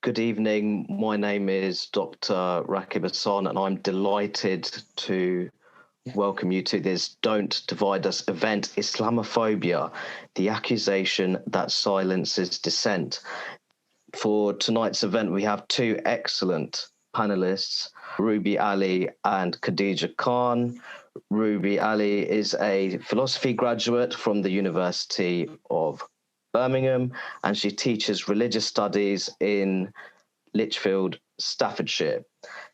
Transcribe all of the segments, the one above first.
Good evening. My name is Dr. Rakib Ehsan, and I'm delighted to welcome you to this Don't Divide Us event, Islamophobia, the accusation that silences dissent. For tonight's event, we have two excellent panelists, Ruby Ali and Khadija Khan. Ruby Ali is a philosophy graduate from the University of Birmingham, and she teaches religious studies in Lichfield, Staffordshire.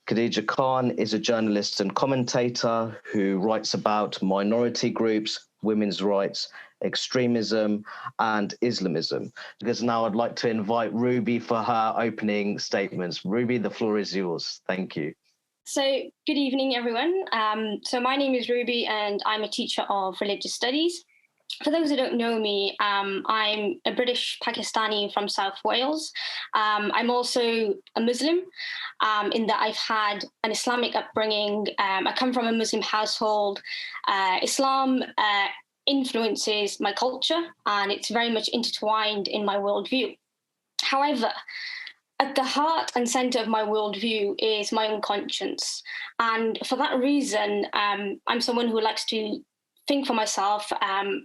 Khadija Khan is a journalist and commentator who writes about minority groups, women's rights, extremism, and Islamism. Because now I'd like to invite Ruby for her opening statements. Ruby, the floor is yours. Thank you. So good evening, everyone. So my name is Ruby, and I'm a teacher of religious studies. For those who don't know me, I'm a British Pakistani from South Wales. I'm also a Muslim in that I've had an Islamic upbringing. I come from a Muslim household. Islam influences my culture, and it's very much intertwined in my worldview. However, at the heart and centre of my worldview is my own conscience. And for that reason, I'm someone who likes to think for myself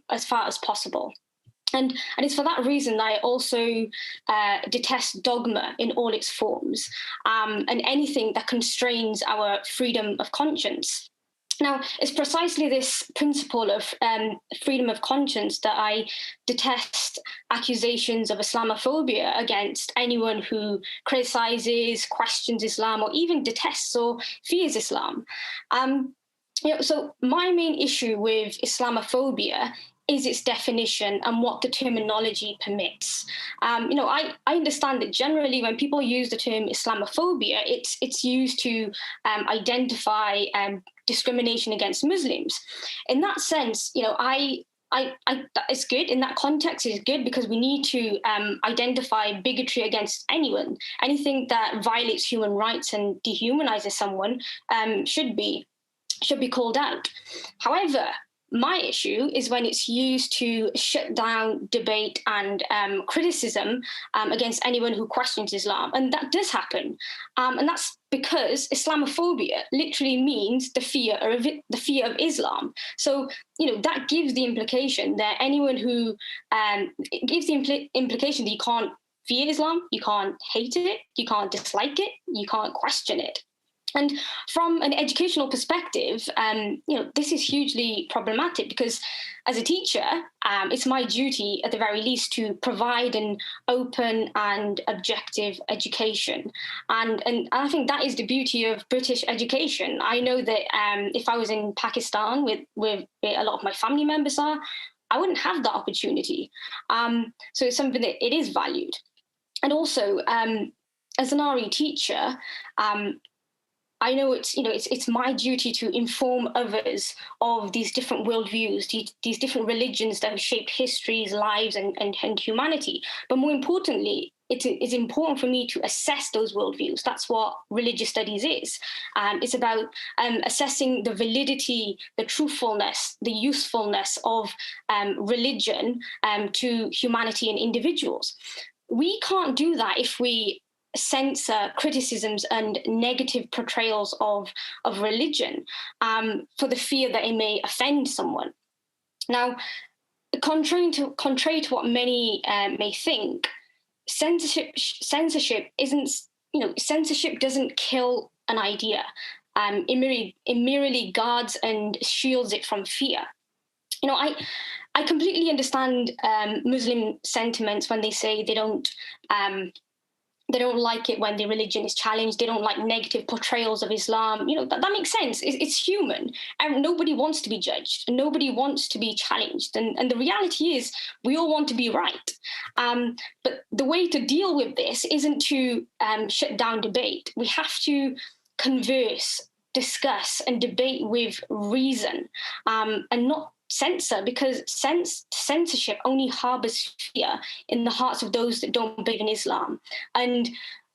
as far as possible. And it's for that reason that I also detest dogma in all its forms and anything that constrains our freedom of conscience. Now, it's precisely this principle of freedom of conscience that I detest accusations of Islamophobia against anyone who criticizes, questions Islam, or even detests or fears Islam. So my main issue with Islamophobia is its definition and what the terminology permits. I understand that generally when people use the term Islamophobia, it's used to identify discrimination against Muslims. In that sense, it's good in that context. It's good because we need to identify bigotry against anyone. Anything that violates human rights and dehumanizes someone should be called out. However, my issue is when it's used to shut down debate and criticism against anyone who questions Islam. And that does happen. And that's because Islamophobia literally means the fear of Islam. So, that gives the implication that anyone who, it gives the implication that you can't fear Islam, you can't hate it, you can't dislike it, you can't question it. And from an educational perspective, this is hugely problematic because as a teacher, it's my duty at the very least to provide an open and objective education. And I think that is the beauty of British education. I know that if I was in Pakistan where a lot of my family members are, I wouldn't have that opportunity. So it's something that it is valued. And also, as an RE teacher, I know it's my duty to inform others of these different worldviews, these different religions that have shaped histories, lives, and humanity. But more importantly, it's important for me to assess those worldviews. That's what religious studies is. It's about assessing the validity, the truthfulness, the usefulness of religion to humanity and individuals. We can't do that if we censor criticisms and negative portrayals of religion for the fear that it may offend someone. Now, contrary to what many may think, censorship doesn't kill an idea. It merely guards and shields it from fear. I completely understand Muslim sentiments when they say they don't like it when their religion is challenged. They don't like negative portrayals of Islam. That makes sense. It's human. And nobody wants to be judged. And nobody wants to be challenged. And the reality is we all want to be right. But the way to deal with this isn't to shut down debate. We have to converse, discuss, and debate with reason and not censor, because censorship only harbors fear in the hearts of those that don't believe in Islam. And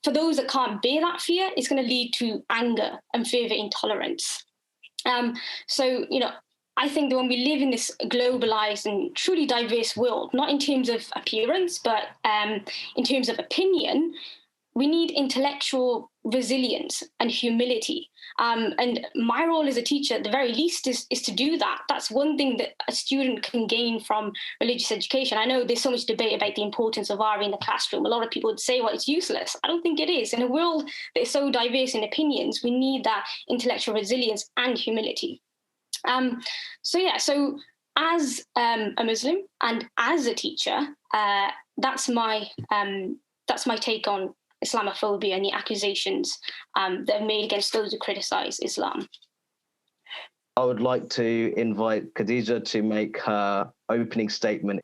for those that can't bear that fear, it's going to lead to anger and further intolerance. I think that when we live in this globalized and truly diverse world, not in terms of appearance, but in terms of opinion, we need intellectual resilience and humility. And my role as a teacher, at the very least, is to do that. That's one thing that a student can gain from religious education. I know there's so much debate about the importance of RE in the classroom. A lot of people would say, well, it's useless. I don't think it is. In a world that is so diverse in opinions, we need that intellectual resilience and humility. So as a Muslim and as a teacher, that's my take on Islamophobia and the accusations that are made against those who criticize Islam. I would like to invite Khadija to make her opening statement.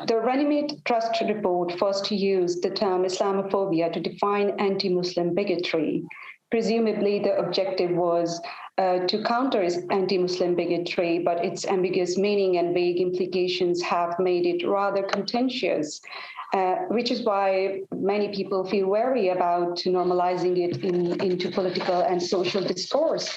The Runnymede Trust report first used the term Islamophobia to define anti-Muslim bigotry. Presumably, the objective was to counter anti-Muslim bigotry, but its ambiguous meaning and vague implications have made it rather contentious. Which is why many people feel wary about normalizing it into political and social discourse.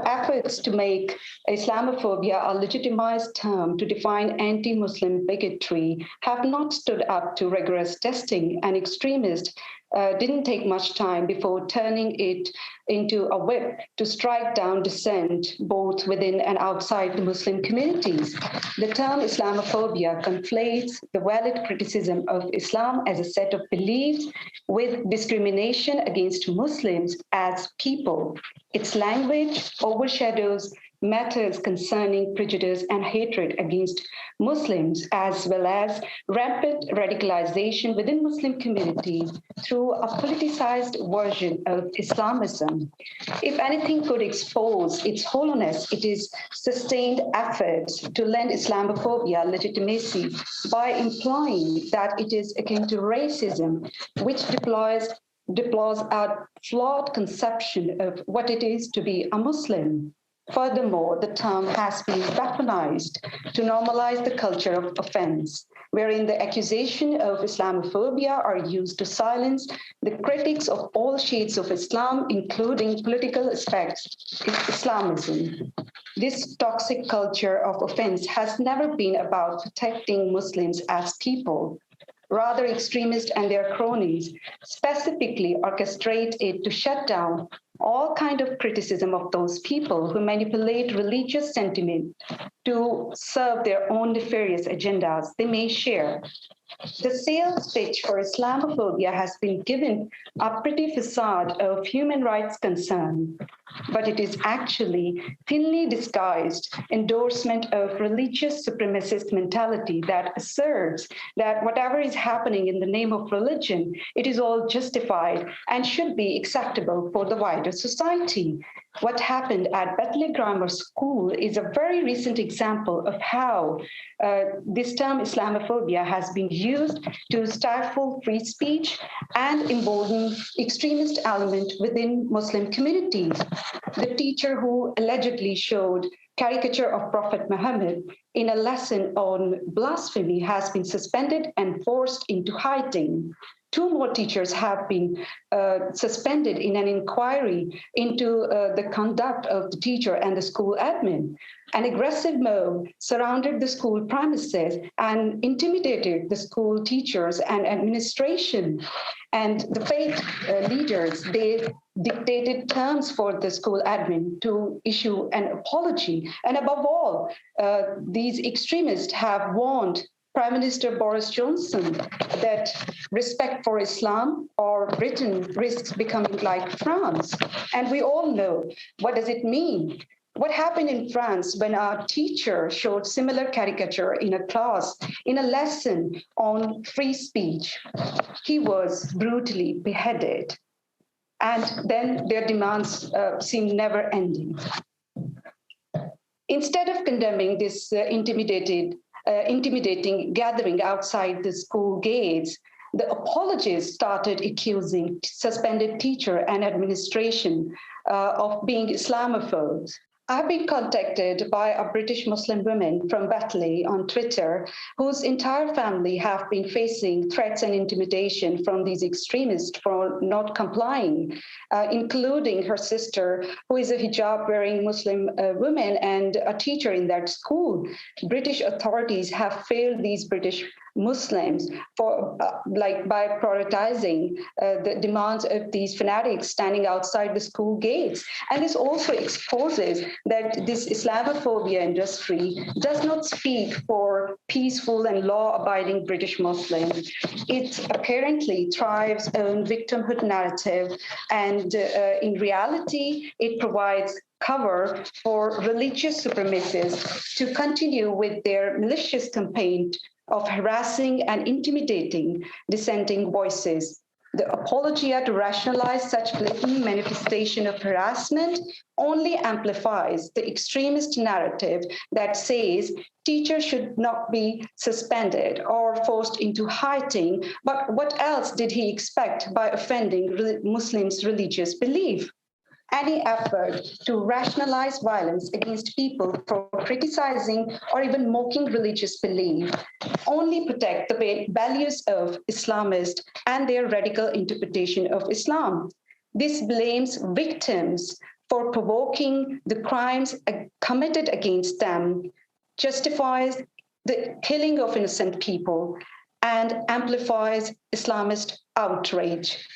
Efforts to make Islamophobia a legitimized term to define anti-Muslim bigotry have not stood up to rigorous testing, and extremists didn't take much time before turning it into a whip to strike down dissent, both within and outside the Muslim communities. The term Islamophobia conflates the valid criticism of Islam as a set of beliefs with discrimination against Muslims as people. Its language overshadows matters concerning prejudice and hatred against Muslims, as well as rampant radicalization within Muslim communities through a politicized version of Islamism. If anything could expose its hollowness, it is sustained efforts to lend Islamophobia legitimacy by implying that it is akin to racism, which deploys a flawed conception of what it is to be a Muslim. Furthermore, the term has been weaponized to normalize the culture of offense, wherein the accusation of Islamophobia are used to silence the critics of all shades of Islam, including political aspects of Islamism. This toxic culture of offense has never been about protecting Muslims as people. Rather, extremists and their cronies specifically orchestrate it to shut down all kind of criticism of those people who manipulate religious sentiment to serve their own nefarious agendas they may share. The sales pitch for Islamophobia has been given a pretty facade of human rights concern, but it is actually thinly disguised endorsement of religious supremacist mentality that asserts that whatever is happening in the name of religion, it is all justified and should be acceptable for the wider society. What happened at Bethlehem Grammar School is a very recent example of how this term Islamophobia has been used to stifle free speech and embolden extremist element within Muslim communities. The teacher who allegedly showed caricature of Prophet Muhammad in a lesson on blasphemy has been suspended and forced into hiding. 2 more teachers have been suspended in an inquiry into the conduct of the teacher and the school admin. An aggressive mob surrounded the school premises and intimidated the school teachers and administration. And the faith leaders, they dictated terms for the school admin to issue an apology. And above all, these extremists have warned Prime Minister Boris Johnson that respect for Islam or Britain risks becoming like France. And we all know, what does it mean? What happened in France when our teacher showed similar caricature in a class, in a lesson on free speech? He was brutally beheaded. And then their demands seemed never ending. Instead of condemning this intimidating gathering outside the school gates, the apologists started accusing suspended teacher and administration of being Islamophobes. I've been contacted by a British Muslim woman from Batley on Twitter, whose entire family have been facing threats and intimidation from these extremists for not complying, including her sister, who is a hijab-wearing Muslim woman and a teacher in that school. British authorities have failed these British Muslims for by prioritizing the demands of these fanatics standing outside the school gates. And this also exposes that this Islamophobia industry does not speak for peaceful and law-abiding British Muslims. It apparently thrives on victimhood narrative, and in reality, it provides cover for religious supremacists to continue with their malicious campaign of harassing and intimidating dissenting voices. The apologia to rationalize such blatant manifestation of harassment only amplifies the extremist narrative that says teachers should not be suspended or forced into hiding, but what else did he expect by offending Muslims' religious belief? Any effort to rationalize violence against people for criticizing or even mocking religious belief only protect the values of Islamists and their radical interpretation of Islam. This blames victims for provoking the crimes committed against them, justifies the killing of innocent people, and amplifies Islamist outrage.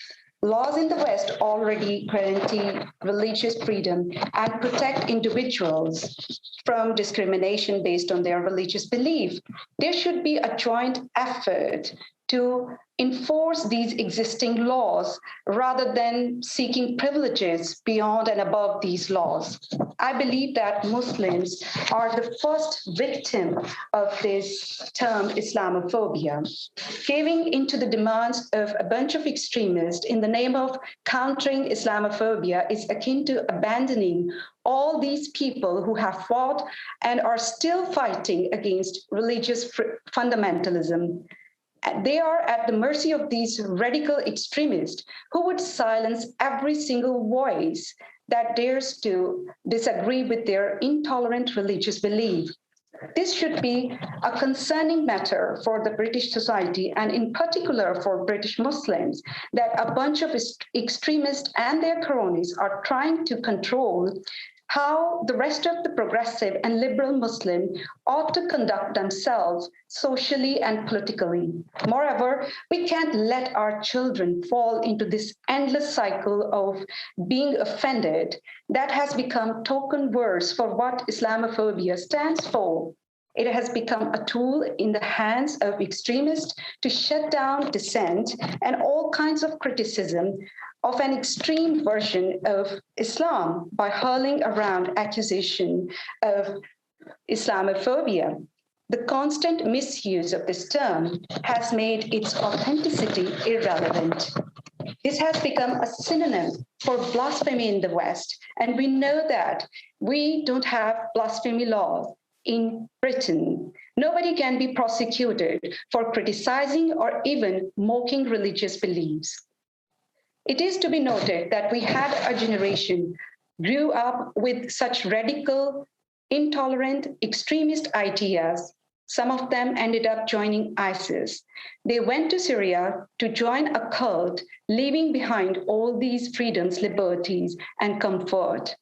Laws in the West already guarantee religious freedom and protect individuals from discrimination based on their religious belief. There should be a joint effort to enforce these existing laws rather than seeking privileges beyond and above these laws. I believe that Muslims are the first victim of this term Islamophobia. Caving into the demands of a bunch of extremists in the name of countering Islamophobia is akin to abandoning all these people who have fought and are still fighting against religious fundamentalism. They are at the mercy of these radical extremists who would silence every single voice that dares to disagree with their intolerant religious belief. This should be a concerning matter for the British society, and in particular for British Muslims, that a bunch of extremists and their cronies are trying to control how the rest of the progressive and liberal Muslim ought to conduct themselves socially and politically. Moreover, we can't let our children fall into this endless cycle of being offended that has become token words for what Islamophobia stands for. It has become a tool in the hands of extremists to shut down dissent and all kinds of criticism of an extreme version of Islam by hurling around accusation of Islamophobia. The constant misuse of this term has made its authenticity irrelevant. This has become a synonym for blasphemy in the West, and we know that we don't have blasphemy laws in Britain. Nobody can be prosecuted for criticizing or even mocking religious beliefs. It is to be noted that we had a generation grew up with such radical, intolerant, extremist ideas. Some of them ended up joining ISIS. They went to Syria to join a cult, leaving behind all these freedoms, liberties, and comfort.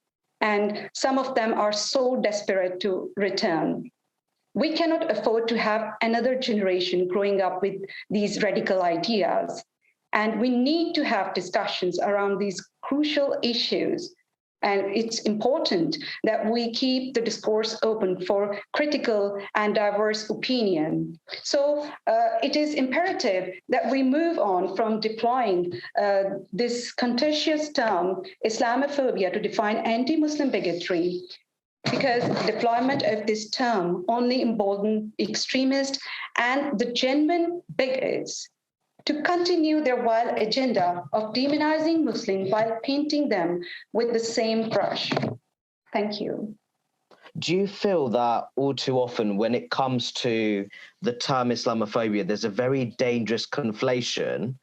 And some of them are so desperate to return. We cannot afford to have another generation growing up with these radical ideas. And we need to have discussions around these crucial issues. And it's important that we keep the discourse open for critical and diverse opinion. So it is imperative that we move on from deploying this contentious term, Islamophobia, to define anti-Muslim bigotry, because deployment of this term only emboldens extremists and the genuine bigots to continue their vile agenda of demonizing Muslims while painting them with the same brush. Thank you. Do you feel that all too often when it comes to the term Islamophobia, there's a very dangerous conflation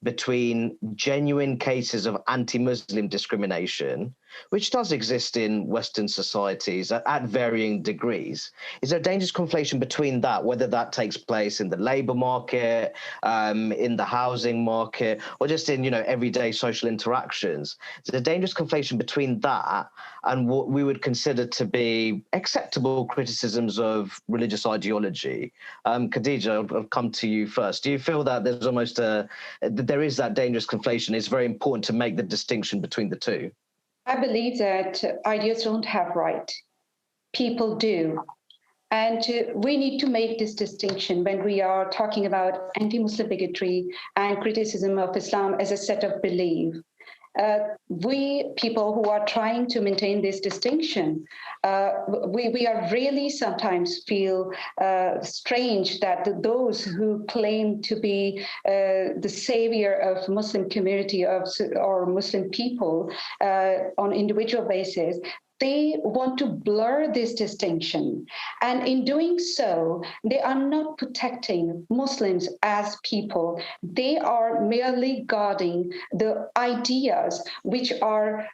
between genuine cases of anti-Muslim discrimination, which does exist in Western societies at varying degrees? Is there a dangerous conflation between that, whether that takes place in the labour market, in the housing market, or just in, everyday social interactions? Is there a dangerous conflation between that and what we would consider to be acceptable criticisms of religious ideology? Khadija, I'll come to you first. Do you feel that there's almost there is that dangerous conflation? It's very important to make the distinction between the two. I believe that ideas don't have right. People do. And we need to make this distinction when we are talking about anti-Muslim bigotry and criticism of Islam as a set of belief. We people who are trying to maintain this distinction, we are really sometimes feel strange that those who claim to be the savior of Muslim community or Muslim people on individual basis, they want to blur this distinction. And in doing so, they are not protecting Muslims as people. They are merely guarding the ideas which are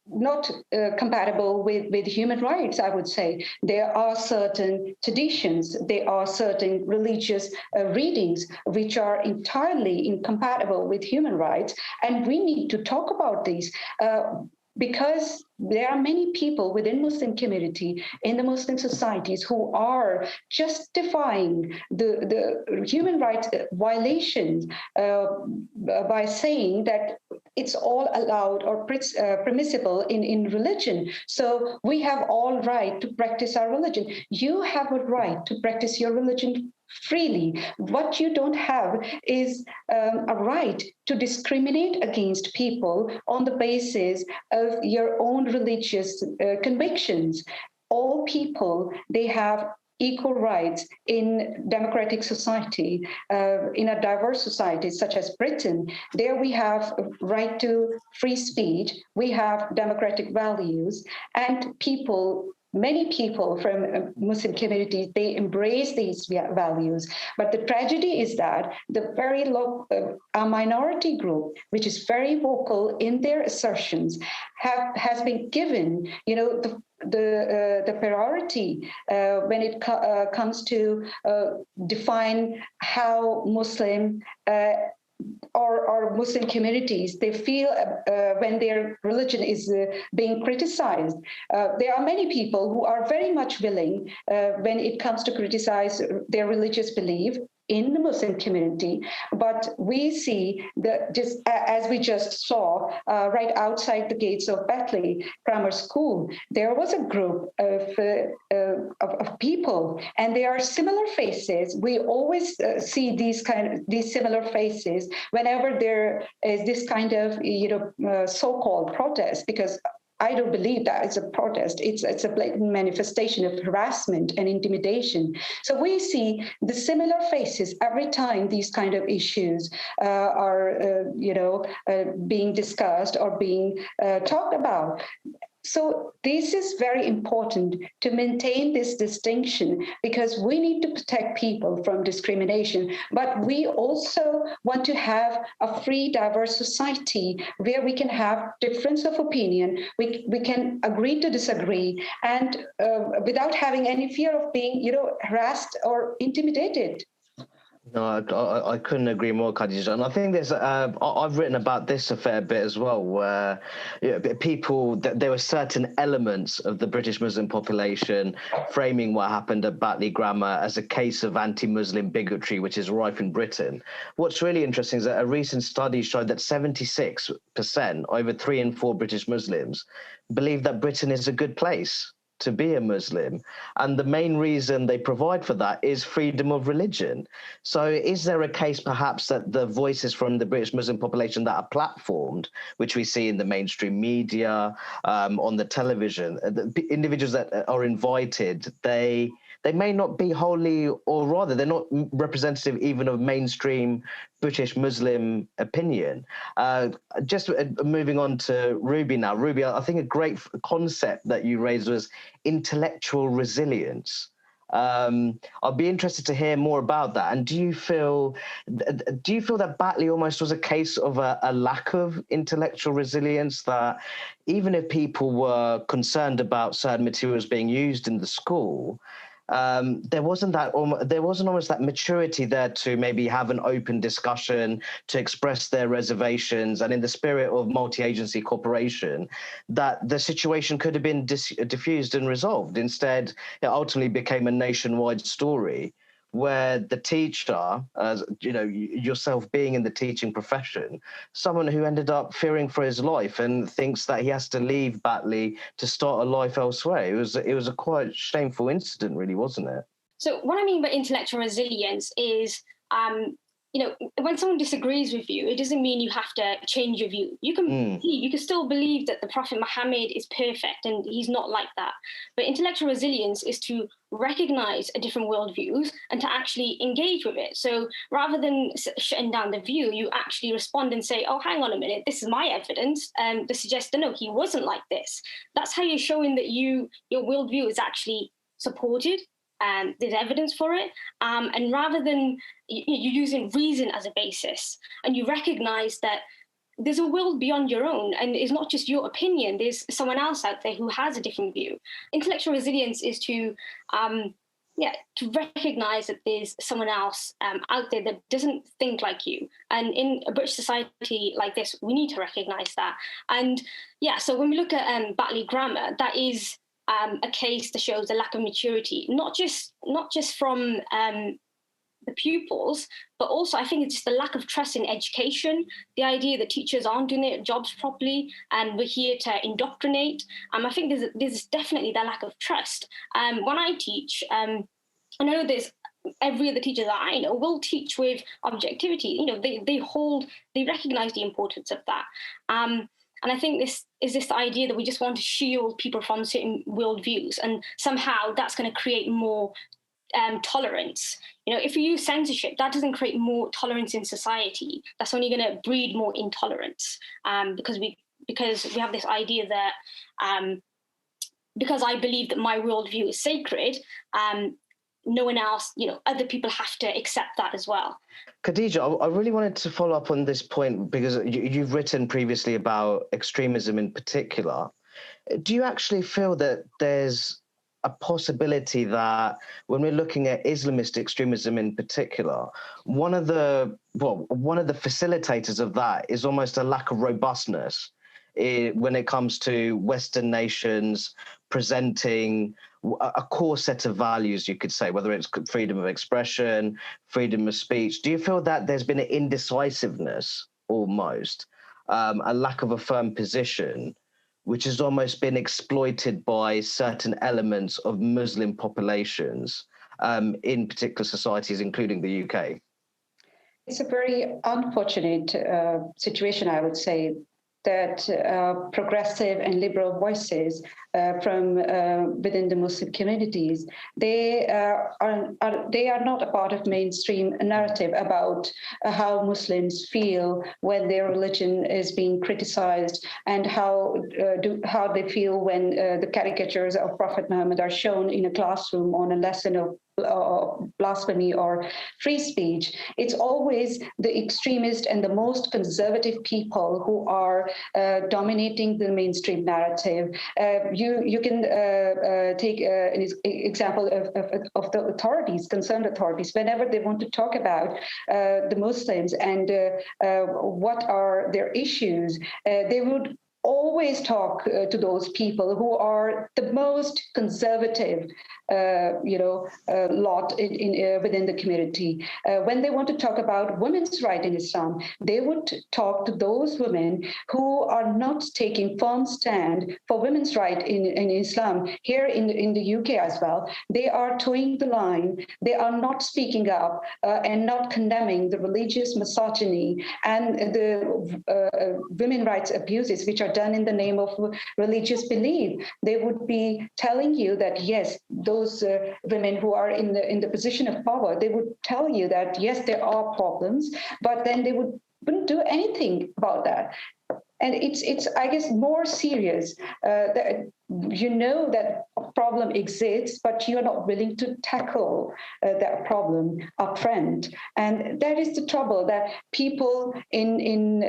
not compatible with human rights, I would say. There are certain traditions, there are certain religious readings which are entirely incompatible with human rights. And we need to talk about these. Because there are many people within Muslim community, in the Muslim societies, who are justifying the human rights violations by saying that it's all allowed or permissible in religion. So we have all right to practice our religion. You have a right to practice your religion freely. What you don't have is a right to discriminate against people on the basis of your own religious convictions. All people, they have equal rights in democratic society, in a diverse society such as Britain. There we have right to free speech, we have democratic values, and many people from Muslim communities, they embrace these values. But the tragedy is that the very low, a minority group, which is very vocal in their assertions, has been given, the priority when it comes to define how Muslim or Muslim communities, they feel when their religion is being criticized. There are many people who are very much willing when it comes to criticize their religious belief in the Muslim community, but we see that just as we just saw right outside the gates of Bethlehem Grammar School, there was a group of people, and there are similar faces. We always see these similar faces whenever there is this kind of so-called protest, because I don't believe that it's a protest. It's a blatant manifestation of harassment and intimidation. So we see the similar faces every time these kind of issues are, being discussed or being talked about. So this is very important to maintain this distinction, because we need to protect people from discrimination, but we also want to have a free, diverse society where we can have difference of opinion, we can agree to disagree, and without having any fear of being, harassed or intimidated. No, I couldn't agree more, Khadija. And I think there's, I've written about this a fair bit as well, where there were certain elements of the British Muslim population framing what happened at Batley Grammar as a case of anti-Muslim bigotry, which is rife in Britain. What's really interesting is that a recent study showed that 76%, over 3 in 4 British Muslims, believe that Britain is a good place to be a Muslim. And the main reason they provide for that is freedom of religion. So is there a case perhaps that the voices from the British Muslim population that are platformed, which we see in the mainstream media, on the television, the individuals that are invited, they may not be wholly, or rather they're not representative even of mainstream British Muslim opinion? Just moving on to Ruby now. Ruby, I think a great concept that you raised was intellectual resilience. I'd be interested to hear more about that. And do you feel that Batley almost was a case of a lack of intellectual resilience, that even if people were concerned about certain materials being used in the school, there wasn't almost that maturity there to maybe have an open discussion, to express their reservations, and in the spirit of multi-agency cooperation, that the situation could have been diffused and resolved. Instead, it ultimately became a nationwide story where the teacher, as you know, yourself being in the teaching profession, someone who ended up fearing for his life and thinks that he has to leave Batley to start a life elsewhere. It was a quite shameful incident, really, wasn't it? So what I mean by intellectual resilience is, when someone disagrees with you, it doesn't mean you have to change your view. You can still believe that the Prophet Muhammad is perfect and he's not like that. But intellectual resilience is to recognize a different worldviews and to actually engage with it. So rather than shutting down the view, you actually respond and say, oh, hang on a minute, this is my evidence to suggest that no, he wasn't like this. That's how you're showing that your worldview is actually supported. There's evidence for it. And rather than you're using reason as a basis, and you recognize that there's a world beyond your own, and it's not just your opinion, there's someone else out there who has a different view. Intellectual resilience is to recognize that there's someone else out there that doesn't think like you. And in a British society like this, we need to recognize that. And so when we look at Batley Grammar, that is a case that shows a lack of maturity, not just from the pupils, but also I think it's just the lack of trust in education, the idea that teachers aren't doing their jobs properly and we're here to indoctrinate. I think there's definitely that lack of trust. When I teach, I know there's every other teacher that I know will teach with objectivity. They recognize the importance of that. And I think this is the idea that we just want to shield people from certain worldviews, and somehow that's going to create more tolerance. If we use censorship, that doesn't create more tolerance in society. That's only going to breed more intolerance, because we have this idea that because I believe that my worldview is sacred, no one else, other people have to accept that as well. Khadija, I really wanted to follow up on this point because you've written previously about extremism in particular. Do you actually feel that there's a possibility that when we're looking at Islamist extremism in particular, one of the facilitators of that is almost a lack of robustness when it comes to Western nations presenting a core set of values, you could say, whether it's freedom of expression, freedom of speech? Do you feel that there's been an indecisiveness almost, a lack of a firm position, which has almost been exploited by certain elements of Muslim populations in particular societies, including the UK? It's a very unfortunate situation, I would say, that progressive and liberal voices from within the Muslim communities, they are not a part of mainstream narrative about how Muslims feel when their religion is being criticized, and how they feel when the caricatures of Prophet Muhammad are shown in a classroom on a lesson of blasphemy or free speech. It's always the extremist and the most conservative people who are dominating the mainstream narrative. You can take an example of the authorities, concerned authorities, whenever they want to talk about the Muslims and what are their issues, they would always talk to those people who are the most conservative lot within the community. When they want to talk about women's rights in Islam, they would talk to those women who are not taking firm stand for women's rights in Islam. Here in the UK as well, they are towing the line. They are not speaking up and not condemning the religious misogyny and the women rights abuses which are done in the name of religious belief. They would be telling you that yes, those women who are in the position of power, they would tell you that yes, there are problems, but then they wouldn't do anything about that. And it's I guess more serious that you know that problem exists, but you're not willing to tackle that problem upfront. And that is the trouble, that people in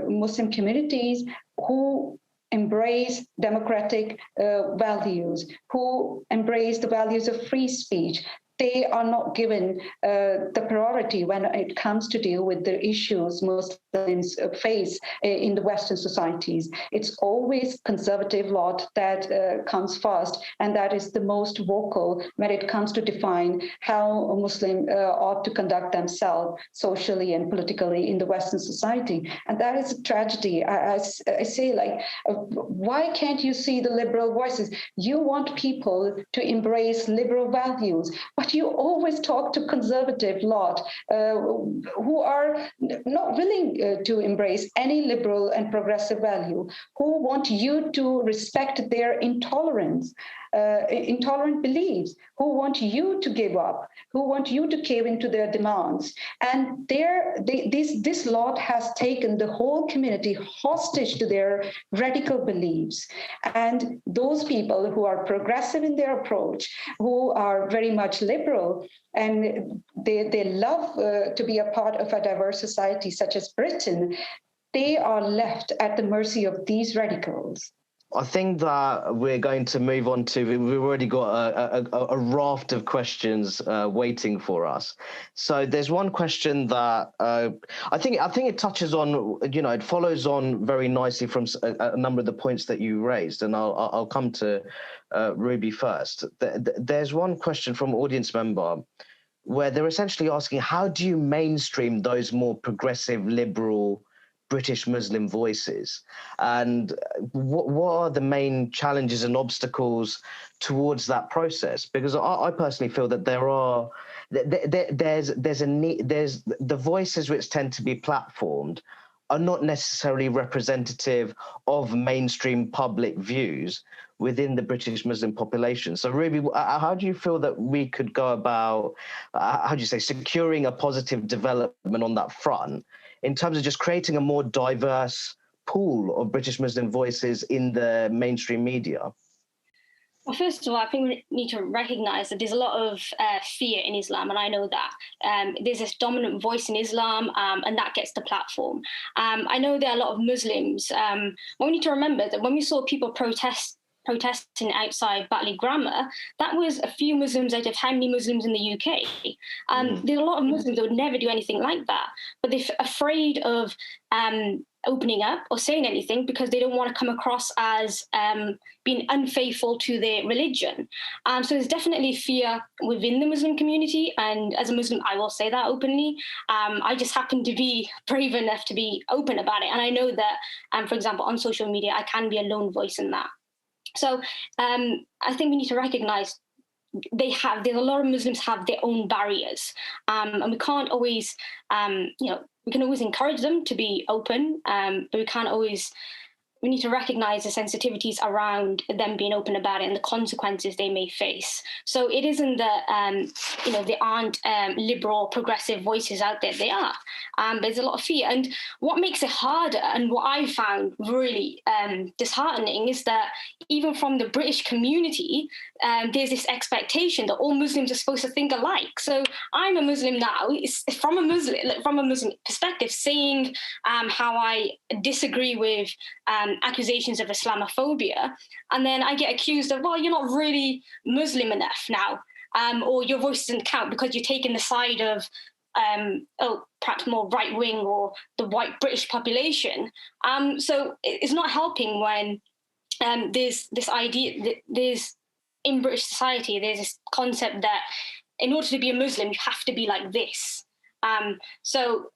Muslim communities who embrace democratic values, who embrace the values of free speech, they are not given the priority when it comes to deal with the issues Muslims face in the Western societies. It's always conservative lot that comes first, and that is the most vocal when it comes to define how a Muslim ought to conduct themselves socially and politically in the Western society. And that is a tragedy. I say, like, why can't you see the liberal voices? You want people to embrace liberal values, but you always talk to conservative lot who are not willing to embrace any liberal and progressive value, who want you to respect their intolerance, intolerant beliefs, who want you to give up, who want you to cave into their demands. And this lot has taken the whole community hostage to their radical beliefs. And those people who are progressive in their approach, who are very much liberal, and they love to be a part of a diverse society such as Britain, they are left at the mercy of these radicals. I think that we're going to move on to, we've already got a raft of questions waiting for us. So there's one question that I think it touches on, it follows on very nicely from a number of the points that you raised, and I'll come to Ruby first. There's one question from an audience member where they're essentially asking, how do you mainstream those more progressive, liberal British Muslim voices, and what are the main challenges and obstacles towards that process? Because I personally feel that there's a need. There's the voices which tend to be platformed are not necessarily representative of mainstream public views within the British Muslim population. So Ruby, how do you feel that we could go about, securing a positive development on that front, in terms of just creating a more diverse pool of British Muslim voices in the mainstream media? Well, first of all, I think we need to recognise that there's a lot of fear in Islam, and I know that. There's this dominant voice in Islam, and that gets the platform. I know there are a lot of Muslims. We need to remember that when we saw people protesting outside Batley Grammar, that was a few Muslims out of how many Muslims in the UK? There's a lot of Muslims that would never do anything like that, but they're afraid of opening up or saying anything because they don't want to come across as being unfaithful to their religion. So there's definitely fear within the Muslim community, and as a Muslim, I will say that openly. I just happen to be brave enough to be open about it, and I know that, for example, on social media, I can be a lone voice in that. So I think we need to recognise there's a lot of Muslims have their own barriers, and we can't always, we can always encourage them to be open, but we need to recognise the sensitivities around them being open about it and the consequences they may face. So it isn't that, there aren't liberal, progressive voices out there. They are. There's a lot of fear. And what makes it harder, and what I found really disheartening, is that even from the British community, there's this expectation that all Muslims are supposed to think alike. So I'm a Muslim now, from a Muslim perspective, saying how I disagree with accusations of Islamophobia, and then I get accused of, well, you're not really Muslim enough now, or your voice doesn't count because you're taking the side of perhaps more right wing or the white British population. So it's not helping when there's this idea that in British society there's this concept that in order to be a Muslim you have to be like this. So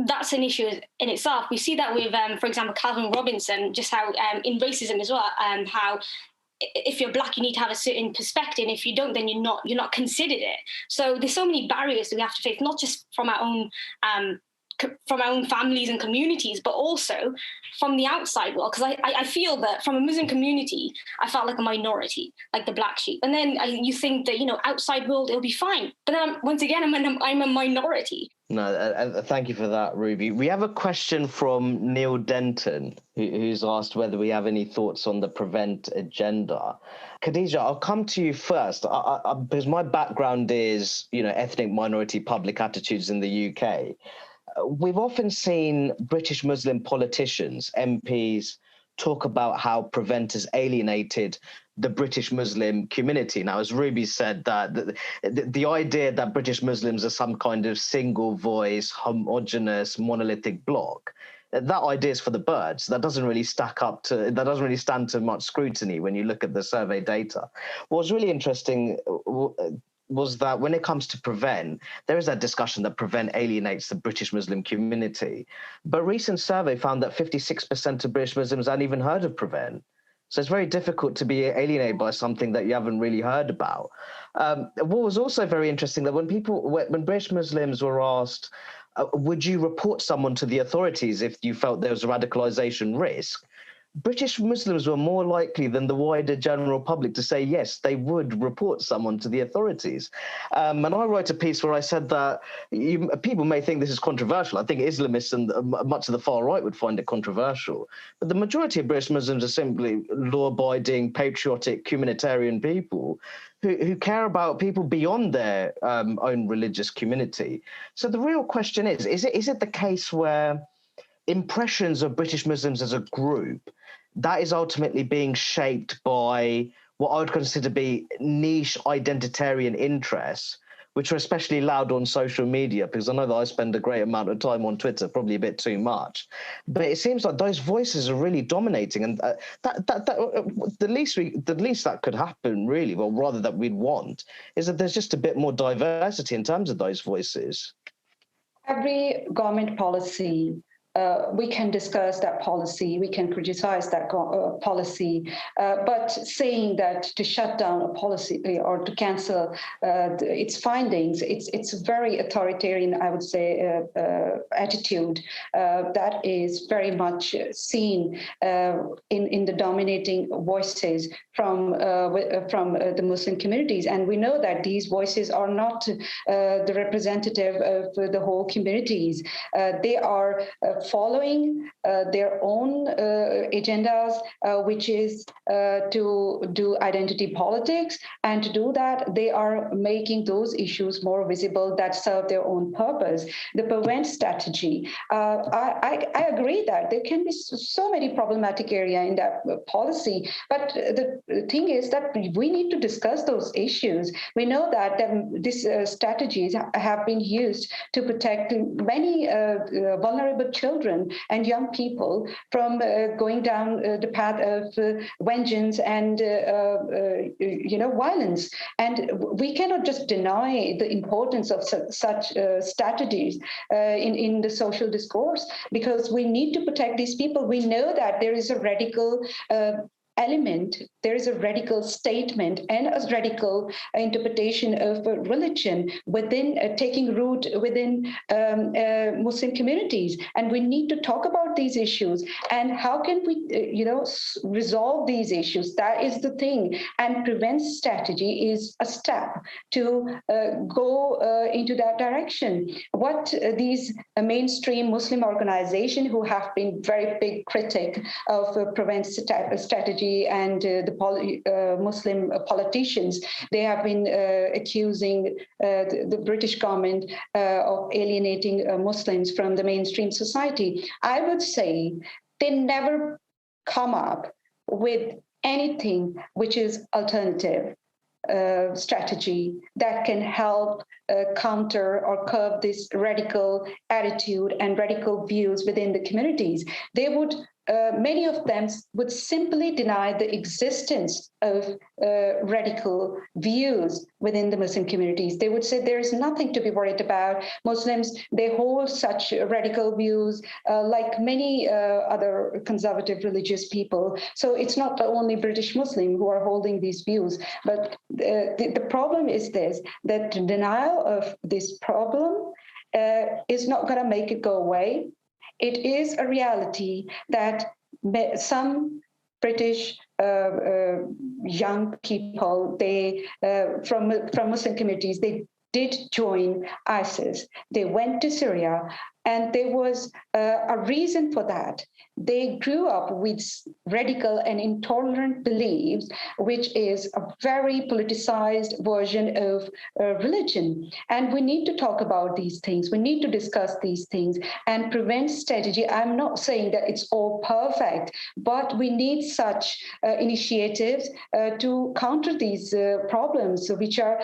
that's an issue in itself. We see that with, for example, Calvin Robinson, just how in racism as well, how if you're black, you need to have a certain perspective. If you don't, then you're not considered it. So there's so many barriers that we have to face, not just from our own families and communities, but also from the outside world. Because I feel that from a Muslim community, I felt like a minority, like the black sheep. And then you think that, outside world, it'll be fine. But then once again, I'm a minority. No, thank you for that, Ruby. We have a question from Neil Denton, who's asked whether we have any thoughts on the Prevent agenda. Khadija, I'll come to you first, because my background is, ethnic minority public attitudes in the UK. We've often seen British Muslim politicians, MPs, talk about how Prevent has alienated the British Muslim community. Now, as Ruby said, that the idea that British Muslims are some kind of single voice, homogenous, monolithic bloc, that idea is for the birds. That doesn't really stand to much scrutiny when you look at the survey data. What's really interesting was that when it comes to Prevent, there is that discussion that Prevent alienates the British Muslim community. But a recent survey found that 56% of British Muslims hadn't even heard of Prevent. So it's very difficult to be alienated by something that you haven't really heard about. What was also very interesting that when British Muslims were asked, would you report someone to the authorities if you felt there was a radicalization risk? British Muslims were more likely than the wider general public to say yes, they would report someone to the authorities. And I wrote a piece where I said that people may think this is controversial. I think Islamists and much of the far right would find it controversial. But the majority of British Muslims are simply law-abiding, patriotic, humanitarian people who care about people beyond their own religious community. So the real question is it the case where impressions of British Muslims as a group that is ultimately being shaped by what I would consider to be niche identitarian interests, which are especially loud on social media, because I know that I spend a great amount of time on Twitter, probably a bit too much. But it seems like those voices are really dominating, and the least that could happen, really, well, rather that we'd want, is that there's just a bit more diversity in terms of those voices. Every government policy, we can discuss that policy, we can criticize that policy, but saying that to shut down a policy or to cancel its findings, it's a very authoritarian, I would say, attitude that is very much seen in the dominating voices from the Muslim communities. And we know that these voices are not the representative of the whole communities. They are following their own agendas, which is to do identity politics. And to do that, they are making those issues more visible that serve their own purpose. The Prevent strategy, I agree that there can be so many problematic areas in that policy, but the thing is that we need to discuss those issues. We know that these strategies have been used to protect many vulnerable children and young people from going down the path of vengeance and violence. And we cannot just deny the importance of such strategies in the social discourse, because we need to protect these people. We know that there is a radical element, there is a radical statement and a radical interpretation of religion within taking root within Muslim communities, and we need to talk about these issues and how can we resolve these issues. That is the thing, and Prevent strategy is a step to go into that direction. What these mainstream Muslim organizations, who have been very big critic of Prevent strategy and the Muslim politicians, they have been accusing the British government of alienating Muslims from the mainstream society. I would say they never come up with anything which is alternative strategy that can help counter or curb this radical attitude and radical views within the communities. They would many of them would simply deny the existence of radical views within the Muslim communities. They would say there is nothing to be worried about. Muslims, they hold such radical views like many other conservative religious people. So it's not only British Muslims who are holding these views, but the problem is this, that the denial of this problem is not going to make it go away. It is a reality that some British young people, they from Muslim communities, they did join ISIS. They went to Syria, and there was a reason for that. They grew up with radical and intolerant beliefs, which is a very politicized version of religion. And we need to talk about these things. We need to discuss these things and prevent strategy. I'm not saying that it's all perfect, but we need such initiatives to counter these problems, which are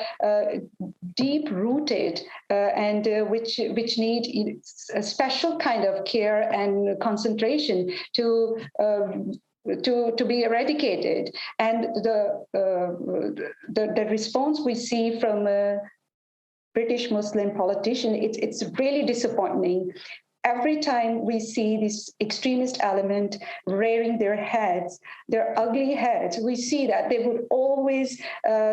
deep rooted and which need a special kind of care and concentration to be eradicated. And the response we see from British Muslim politicians, it's really disappointing. Every time we see this extremist element rearing their heads, their ugly heads, we see that they would always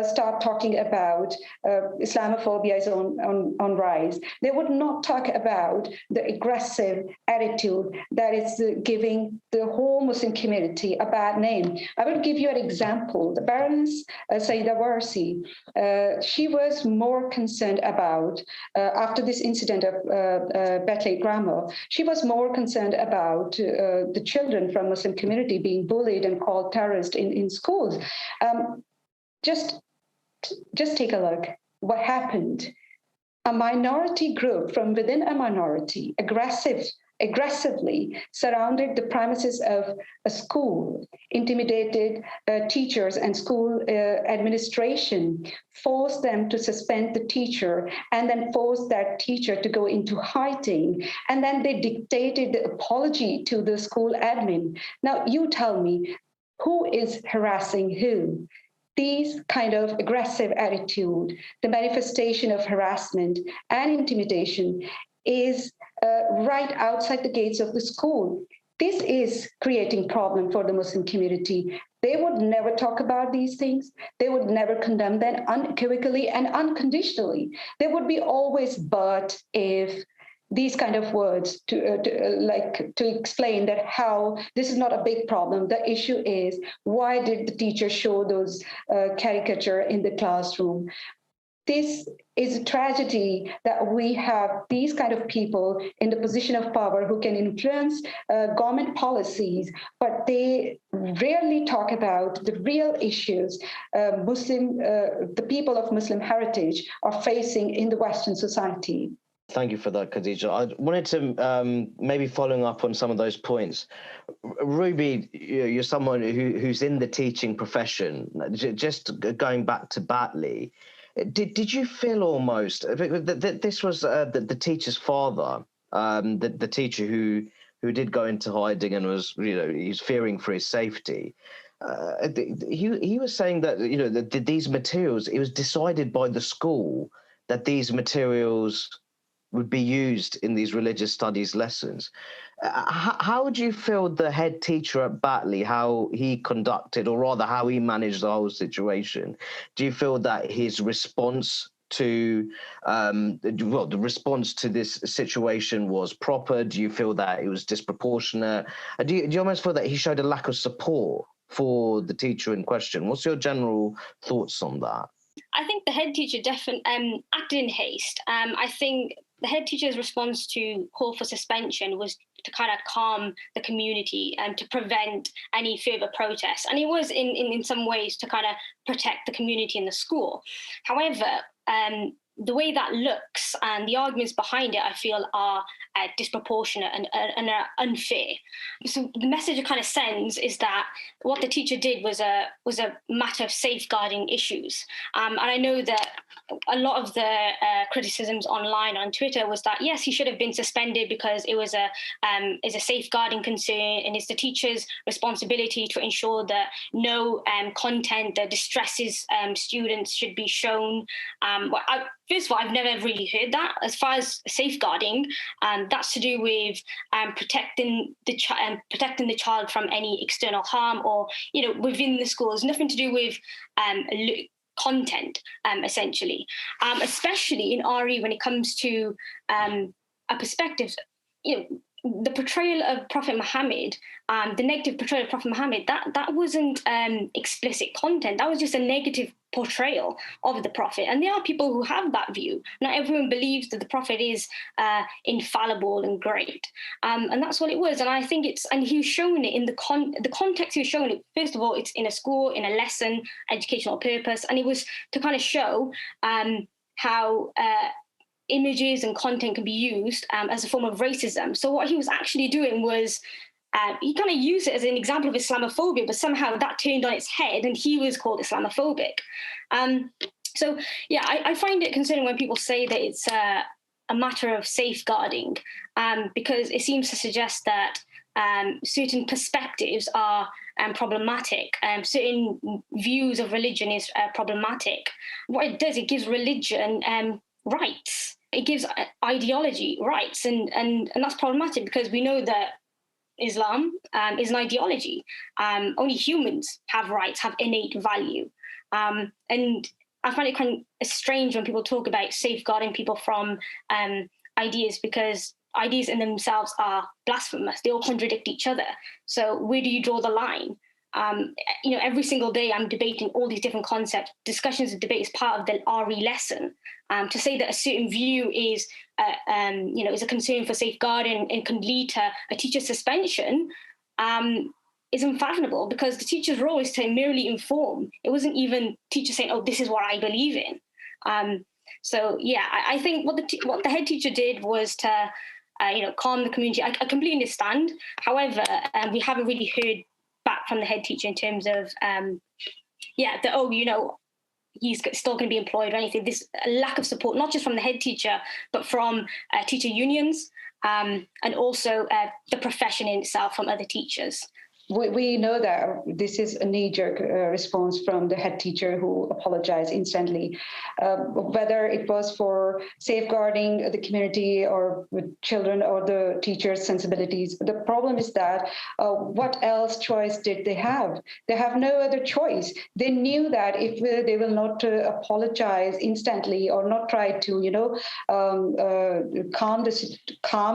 start talking about Islamophobia is on rise. They would not talk about the aggressive attitude that is giving the whole Muslim community a bad name. I will give you an example. The Baroness Saida Warsi, she was more concerned about, after this incident of Betley Grammar, she was more concerned about the children from Muslim community being bullied and called terrorists in schools. Just take a look. What happened? A minority group from within a minority aggressively surrounded the premises of a school, intimidated teachers and school administration, forced them to suspend the teacher, and then forced that teacher to go into hiding. And then they dictated the apology to the school admin. Now, you tell me, who is harassing who? These kind of aggressive attitude, the manifestation of harassment and intimidation is right outside the gates of the school. This is creating problem for the Muslim community. They would never talk about these things. They would never condemn them unequivocally and unconditionally. There would be always but if, these kind of words to explain that how this is not a big problem. The issue is, why did the teacher show those caricature in the classroom? This is a tragedy that we have these kind of people in the position of power who can influence government policies, but they rarely talk about the real issues the people of Muslim heritage are facing in the Western society. Thank you for that, Khadija. I wanted to maybe following up on some of those points. Ruby, you're someone who's in the teaching profession. Just going back to Batley, did you feel almost that this was the teacher's father, the teacher who did go into hiding and was, he's fearing for his safety? He was saying that that these materials, it was decided by the school that these materials would be used in these religious studies lessons. How would you feel the head teacher at Batley, how he conducted, or rather how he managed the whole situation? Do you feel that his response to the response to this situation was proper? Do you feel that it was disproportionate? Do you almost feel that he showed a lack of support for the teacher in question? What's your general thoughts on that? I think the head teacher definitely acted in haste. I think the head teacher's response to call for suspension was to kind of calm the community and to prevent any further protests. And it was in some ways to kind of protect the community in the school. However, the way that looks and the arguments behind it, I feel, are disproportionate and are unfair. So the message it kind of sends is that what the teacher did was a matter of safeguarding issues. And I know that a lot of the criticisms online on Twitter was that, yes, he should have been suspended because it was a safeguarding concern, and it's the teacher's responsibility to ensure that no content that distresses students should be shown. First of all, I've never really heard that. As far as safeguarding, that's to do with protecting the child from any external harm, or within the school. It's nothing to do with content, essentially. Especially in RE when it comes to a perspective. the portrayal of Prophet Muhammad, the negative portrayal of Prophet Muhammad, that wasn't explicit content. That was just a negative portrayal of the Prophet. And there are people who have that view. Not everyone believes that the Prophet is infallible and great. And that's what it was. And I think and he was showing it in the context he was showing it. First of all, it's in a school, in a lesson, educational purpose. And it was to kind of show how images and content can be used as a form of racism. So what he was actually doing was he kind of used it as an example of Islamophobia, but somehow that turned on its head and he was called Islamophobic. So, yeah, I find it concerning when people say that it's a matter of safeguarding, because it seems to suggest that certain perspectives are problematic, certain views of religion is problematic. What it does, it gives religion rights. It gives ideology rights, and that's problematic because we know that Islam is an ideology. Only humans have rights, have innate value. And I find it kind of strange when people talk about safeguarding people from ideas, because ideas in themselves are blasphemous. They all contradict each other. So where do you draw the line? Every single day I'm debating all these different concepts. Discussions and debate is part of the RE lesson. To say that a certain view is a concern for safeguarding and can lead to a teacher suspension is unfathomable, because the teacher's role is to merely inform. It wasn't even teachers saying, "Oh, this is what I believe in." I think what the head teacher did was to calm the community. I completely understand. However, we haven't really heard back from the head teacher in terms of he's still going to be employed or anything. This lack of support, not just from the head teacher, but from teacher unions, and also the profession in itself from other teachers. We know that this is a knee-jerk response from the head teacher who apologized instantly. Whether it was for safeguarding the community or with children or the teacher's sensibilities, the problem is that what else choice did they have? They have no other choice. They knew that if they will not apologize instantly or not try to, calm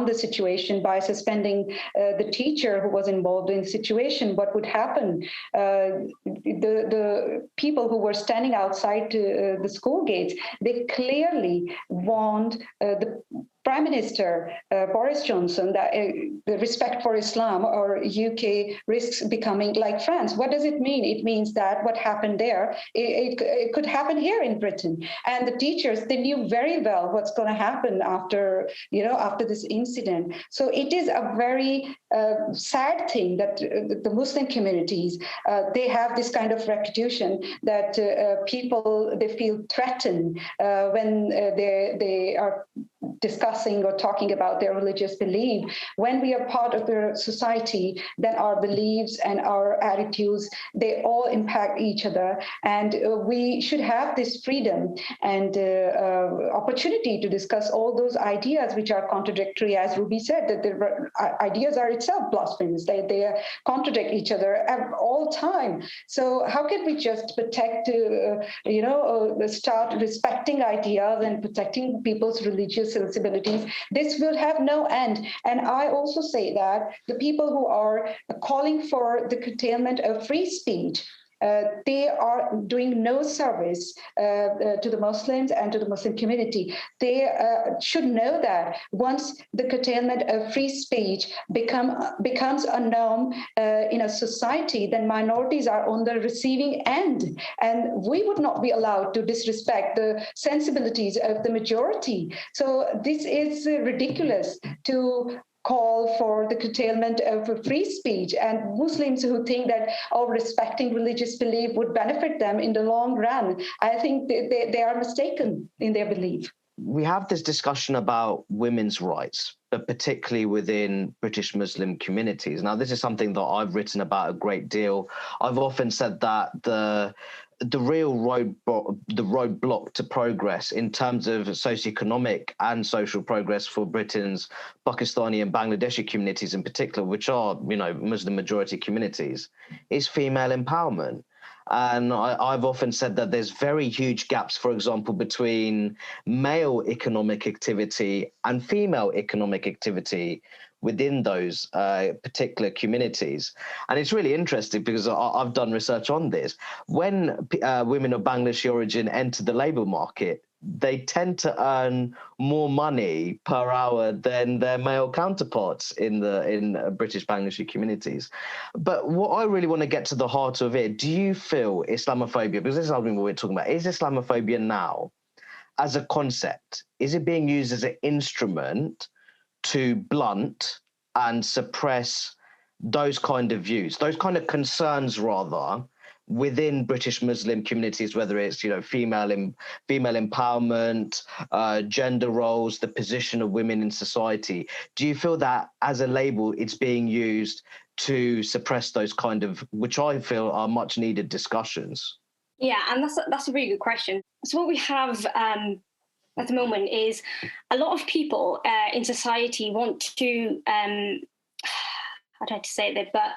the situation by suspending the teacher who was involved in the situation, what would happen? The people who were standing outside the school gates, they clearly warned the Prime Minister Boris Johnson that the respect for Islam or UK risks becoming like France. What does it mean? It means that what happened there, it could happen here in Britain. And the teachers, they knew very well what's going to happen after this incident. So it is a very sad thing that the Muslim communities, they have this kind of reputation that people, they feel threatened when they are discussing or talking about their religious belief. When we are part of the society, then our beliefs and our attitudes, they all impact each other. And we should have this freedom and opportunity to discuss all those ideas which are contradictory. As Ruby said, that the ideas are itself blasphemous. They contradict each other at all time. So how can we just protect, start respecting ideas and protecting people's religious sensibilities? This will have no end. And I also say that the people who are calling for the curtailment of free speech, they are doing no service to the Muslims and to the Muslim community. They should know that once the curtailment of free speech becomes a norm in a society, then minorities are on the receiving end. And we would not be allowed to disrespect the sensibilities of the majority. So this is ridiculous to call for the curtailment of free speech, and Muslims who think that respecting religious belief would benefit them in the long run. I think they are mistaken in their belief. We have this discussion about women's rights, but particularly within British Muslim communities. Now, this is something that I've written about a great deal. I've often said that the real roadblock to progress in terms of socioeconomic and social progress for Britain's Pakistani and Bangladeshi communities in particular, which are, Muslim majority communities, is female empowerment. And I've often said that there's very huge gaps, for example, between male economic activity and female economic activity within those particular communities. And it's really interesting because I've done research on this. When women of Bangladeshi origin enter the labour market, they tend to earn more money per hour than their male counterparts in British Bangladeshi communities. But what I really want to get to the heart of it, do you feel Islamophobia, because this is something we're talking about, is Islamophobia now as a concept, is it being used as an instrument to blunt and suppress those kind of views, those kind of concerns rather, within British Muslim communities, whether it's, female empowerment, gender roles, the position of women in society? Do you feel that as a label it's being used to suppress those kind of, which I feel are much needed discussions? Yeah, and that's a really good question. So what we have at the moment is a lot of people in society want to, I tried to say it, but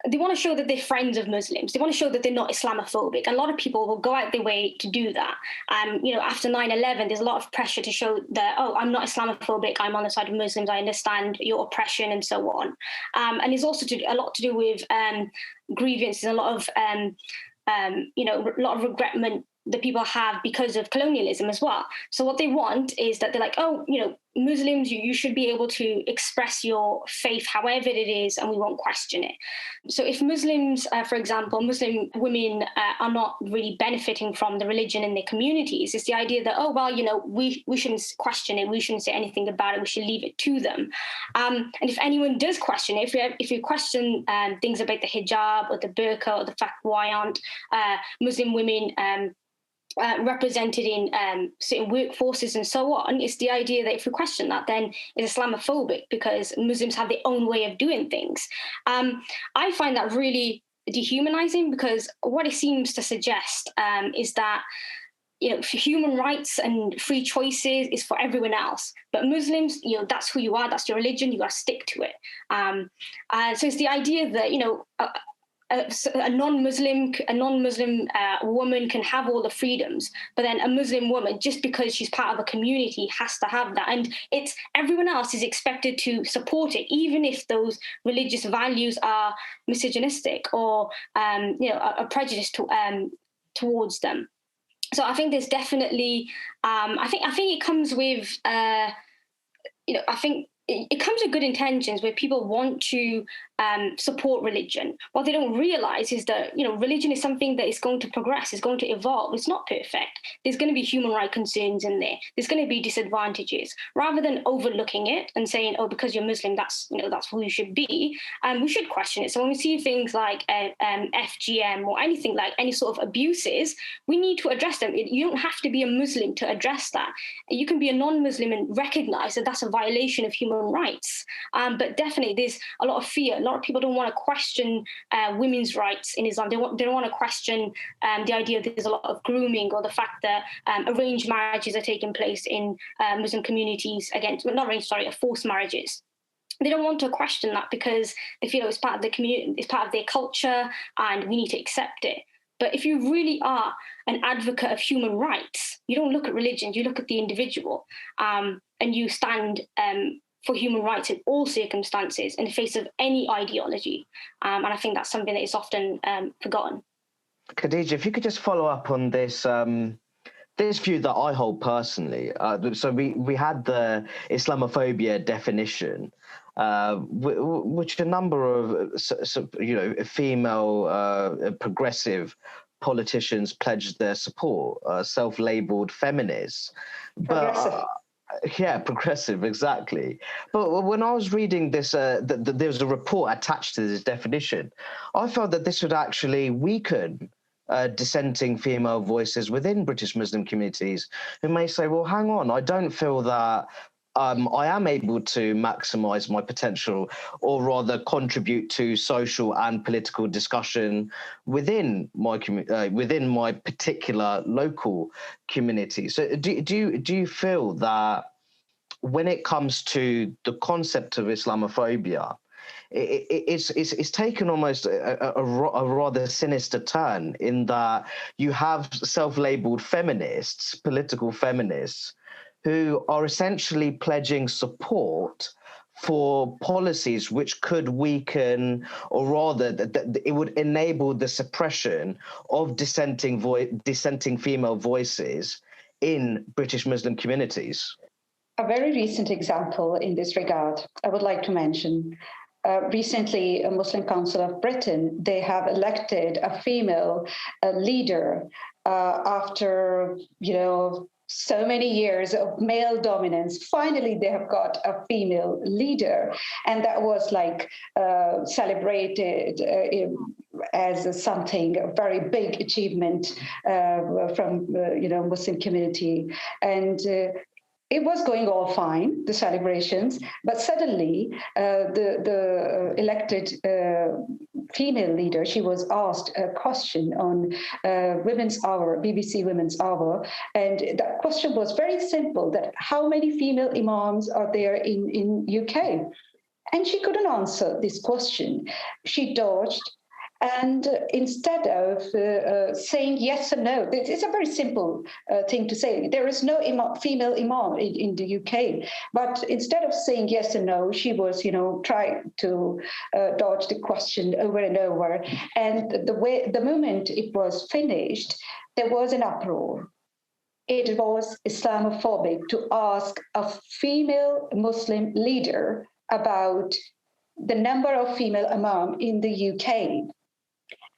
they want to show that they're friends of Muslims. They want to show that they're not Islamophobic. And a lot of people will go out their way to do that. After 9/11, there's a lot of pressure to show that, oh, I'm not Islamophobic. I'm on the side of Muslims. I understand your oppression and so on. And there's also a lot to do with grievances, a lot of, a lot of regretment that people have because of colonialism as well. So what they want is that they're like, oh, Muslims, you should be able to express your faith however it is, and we won't question it. So if Muslims, for example, Muslim women are not really benefiting from the religion in their communities, it's the idea that, oh, well, we shouldn't question it, we shouldn't say anything about it, we should leave it to them. And if anyone does question it, if you question things about the hijab or the burqa or the fact why aren't Muslim women represented in certain workforces and so on, it's the idea that if we question that, then it's Islamophobic because Muslims have their own way of doing things. I find that really dehumanizing because what it seems to suggest is that human rights and free choices is for everyone else, but Muslims, that's who you are, that's your religion, you got to stick to it. So it's the idea that a non-Muslim woman can have all the freedoms, but then a Muslim woman, just because she's part of a community, has to have that. And it's everyone else is expected to support it, even if those religious values are misogynistic or a prejudice towards them. So I think there's definitely I think it comes with I think it comes with good intentions where people want to support religion. What they don't realize is that, religion is something that is going to progress, is going to evolve. It's not perfect. There's going to be human rights concerns in there. There's going to be disadvantages. Rather than overlooking it and saying, oh, because you're Muslim, that's who you should be, we should question it. So when we see things like FGM or anything like any sort of abuses, we need to address them. You don't have to be a Muslim to address that. You can be a non-Muslim and recognize that that's a violation of human rights. But definitely there's a lot of fear. A lot of people don't want to question women's rights in Islam. They don't want to question the idea that there's a lot of grooming or the fact that arranged marriages are taking place in Muslim communities forced marriages. They don't want to question that because they feel it's part of the community, it's part of their culture, and we need to accept it. But if you really are an advocate of human rights, you don't look at religion, you look at the individual, and you stand for human rights in all circumstances in the face of any ideology. And I think that's something that is often forgotten. Khadija, if you could just follow up on this this view that I hold personally. So we had the Islamophobia definition, which a number of female progressive politicians pledged their support, self-labeled feminists. Progressive. Progressive, exactly. But when I was reading this, there was a report attached to this definition, I felt that this would actually weaken dissenting female voices within British Muslim communities who may say, well, hang on, I don't feel that I am able to maximize my potential, or rather contribute to social and political discussion within my particular local community. So do you feel that when it comes to the concept of Islamophobia, it's taken almost a rather sinister turn, in that you have self-labeled feminists, political feminists, who are essentially pledging support for policies which could weaken, or rather that it would enable the suppression of dissenting female voices in British Muslim communities? A very recent example in this regard, I would like to mention. Recently, a Muslim Council of Britain, they have elected a female leader after, so many years of male dominance. Finally, they have got a female leader, and that was celebrated as something a very big achievement from Muslim community, and. It was going all fine, the celebrations, but suddenly the elected female leader, she was asked a question on Women's Hour, BBC Women's Hour, and that question was very simple, that how many female imams are there in UK? And she couldn't answer this question. She dodged. And instead of saying yes or no, it's a very simple thing to say. There is no female imam in the UK. But instead of saying yes or no, she was, trying to dodge the question over and over. And the moment it was finished, there was an uproar. It was Islamophobic to ask a female Muslim leader about the number of female imam in the UK.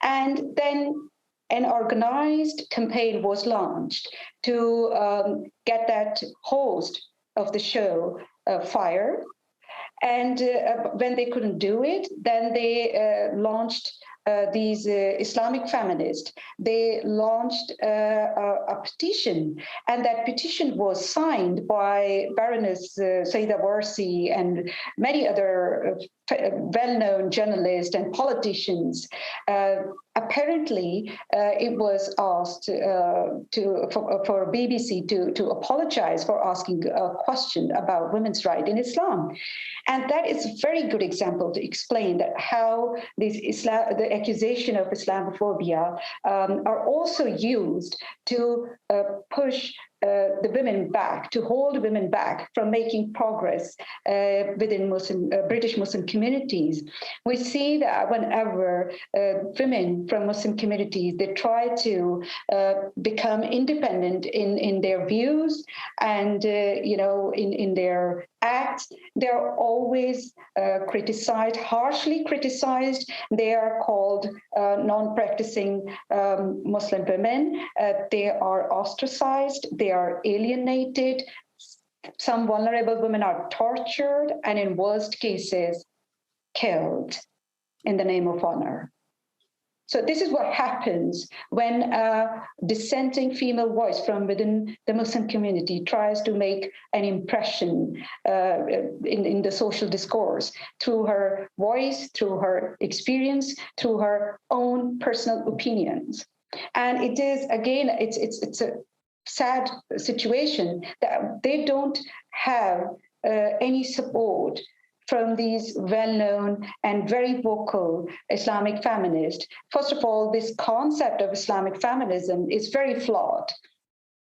And then an organized campaign was launched to get that host of the show fired. And when they couldn't do it, then they launched these Islamic feminists. They launched a petition, and that petition was signed by Baroness Saida Warsi and many other well-known journalists and politicians. Apparently, it was asked for BBC to apologize for asking a question about women's rights in Islam. And that is a very good example to explain that how the accusation of Islamophobia are also used to push the women back, to hold women back from making progress within British Muslim communities. We see that whenever women from Muslim communities, they try to become independent in their views and in their acts, they are always criticized, harshly criticized. They are called non-practicing Muslim women. They are ostracized. They are alienated. Some vulnerable women are tortured and, in worst cases, killed in the name of honor. So this is what happens when a dissenting female voice from within the Muslim community tries to make an impression in the social discourse through her voice, through her experience, through her own personal opinions. And it is, again, it's a sad situation that they don't have any support from these well-known and very vocal Islamic feminists. First of all, this concept of Islamic feminism is very flawed.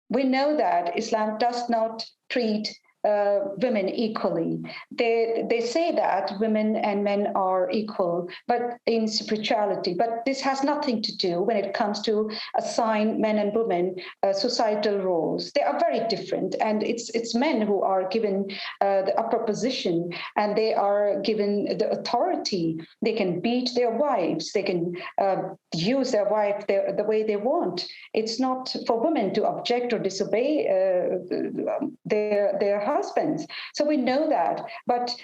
We know that Islam does not treat women equally. They say that women and men are equal, but in spirituality. But this has nothing to do when it comes to assign men and women societal roles. They are very different, and it's men who are given the upper position, and they are given the authority. They can beat their wives. They can use their wife the way they want. It's not for women to object or disobey their husbands. So we know that, but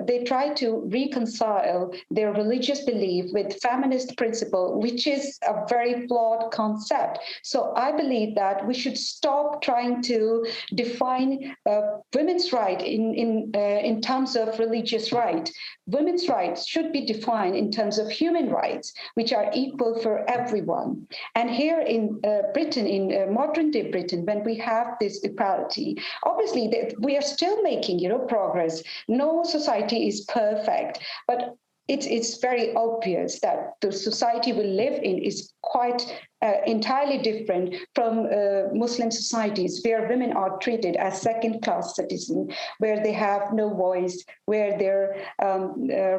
they try to reconcile their religious belief with feminist principle, which is a very flawed concept. So I believe that we should stop trying to define women's right in terms of religious right. Women's rights should be defined in terms of human rights, which are equal for everyone. And here in Britain, in modern day Britain, when we have this equality, obviously we are still making, progress. No society is perfect, but it's very obvious that the society we live in is quite entirely different from Muslim societies where women are treated as second-class citizens, where they have no voice, where their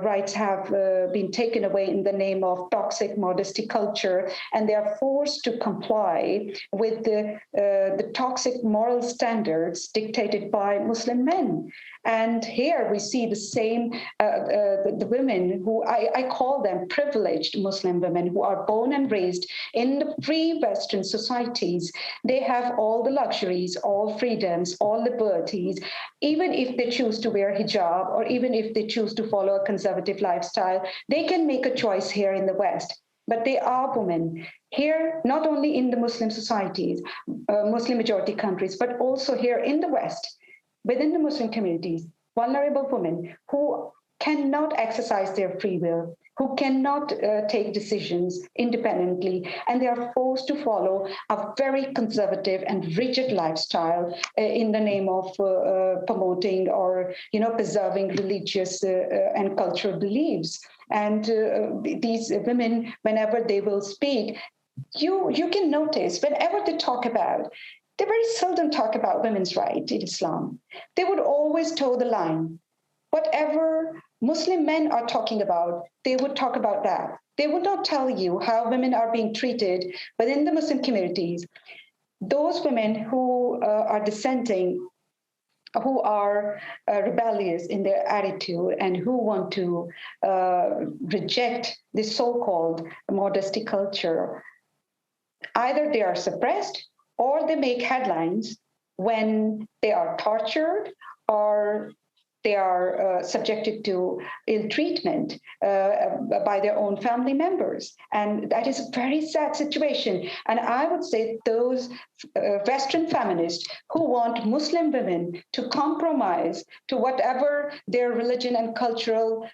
rights have been taken away in the name of toxic modesty culture, and they are forced to comply with the toxic moral standards dictated by Muslim men. And here we see the same, the women who I call them privileged Muslim women who are born and raised in the free Western societies. They have all the luxuries, all freedoms, all liberties, even if they choose to wear hijab or even if they choose to follow a conservative lifestyle, they can make a choice here in the West. But they are women here, not only in the Muslim societies, Muslim majority countries, but also here in the West, within the Muslim communities, vulnerable women who cannot exercise their free will, who cannot take decisions independently, and they are forced to follow a very conservative and rigid lifestyle in the name of promoting or preserving religious and cultural beliefs. And these women, whenever they will speak, you can notice whenever they talk about, they very seldom talk about women's rights in Islam. They would always toe the line. Whatever Muslim men are talking about, they would talk about that. They would not tell you how women are being treated within the Muslim communities. Those women who are dissenting, who are rebellious in their attitude and who want to reject this so-called modesty culture, either they are suppressed or they make headlines when they are tortured or they are subjected to ill treatment by their own family members. And that is a very sad situation. And I would say those Western feminists who want Muslim women to compromise to whatever their religion and cultural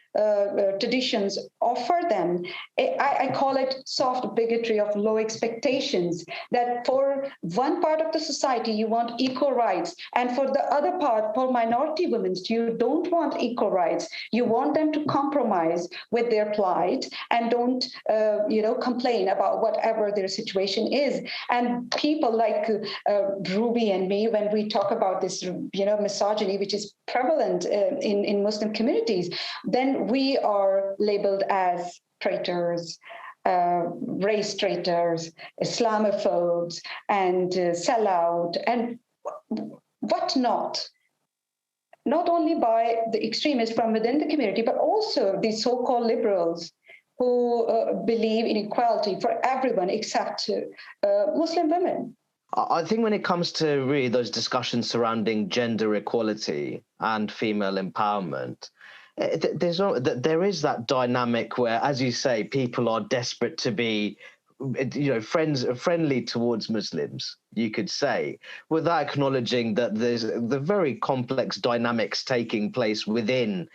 traditions offer them, I call it soft bigotry of low expectations, that for one part of the society, you want equal rights. And for the other part, for minority women, you don't want equal rights. You want them to compromise with their plight and don't, complain about whatever their situation is. And people like Ruby and me, when we talk about this, misogyny, which is prevalent in Muslim communities, then we are labeled as traitors, race traitors, Islamophobes, and sellout, and whatnot. Not only by the extremists from within the community, but also the so-called liberals who believe in equality for everyone except Muslim women. I think when it comes to really those discussions surrounding gender equality and female empowerment, there is that dynamic where, as you say, people are desperate to be friendly towards Muslims, you could say, without acknowledging that there's the very complex dynamics taking place within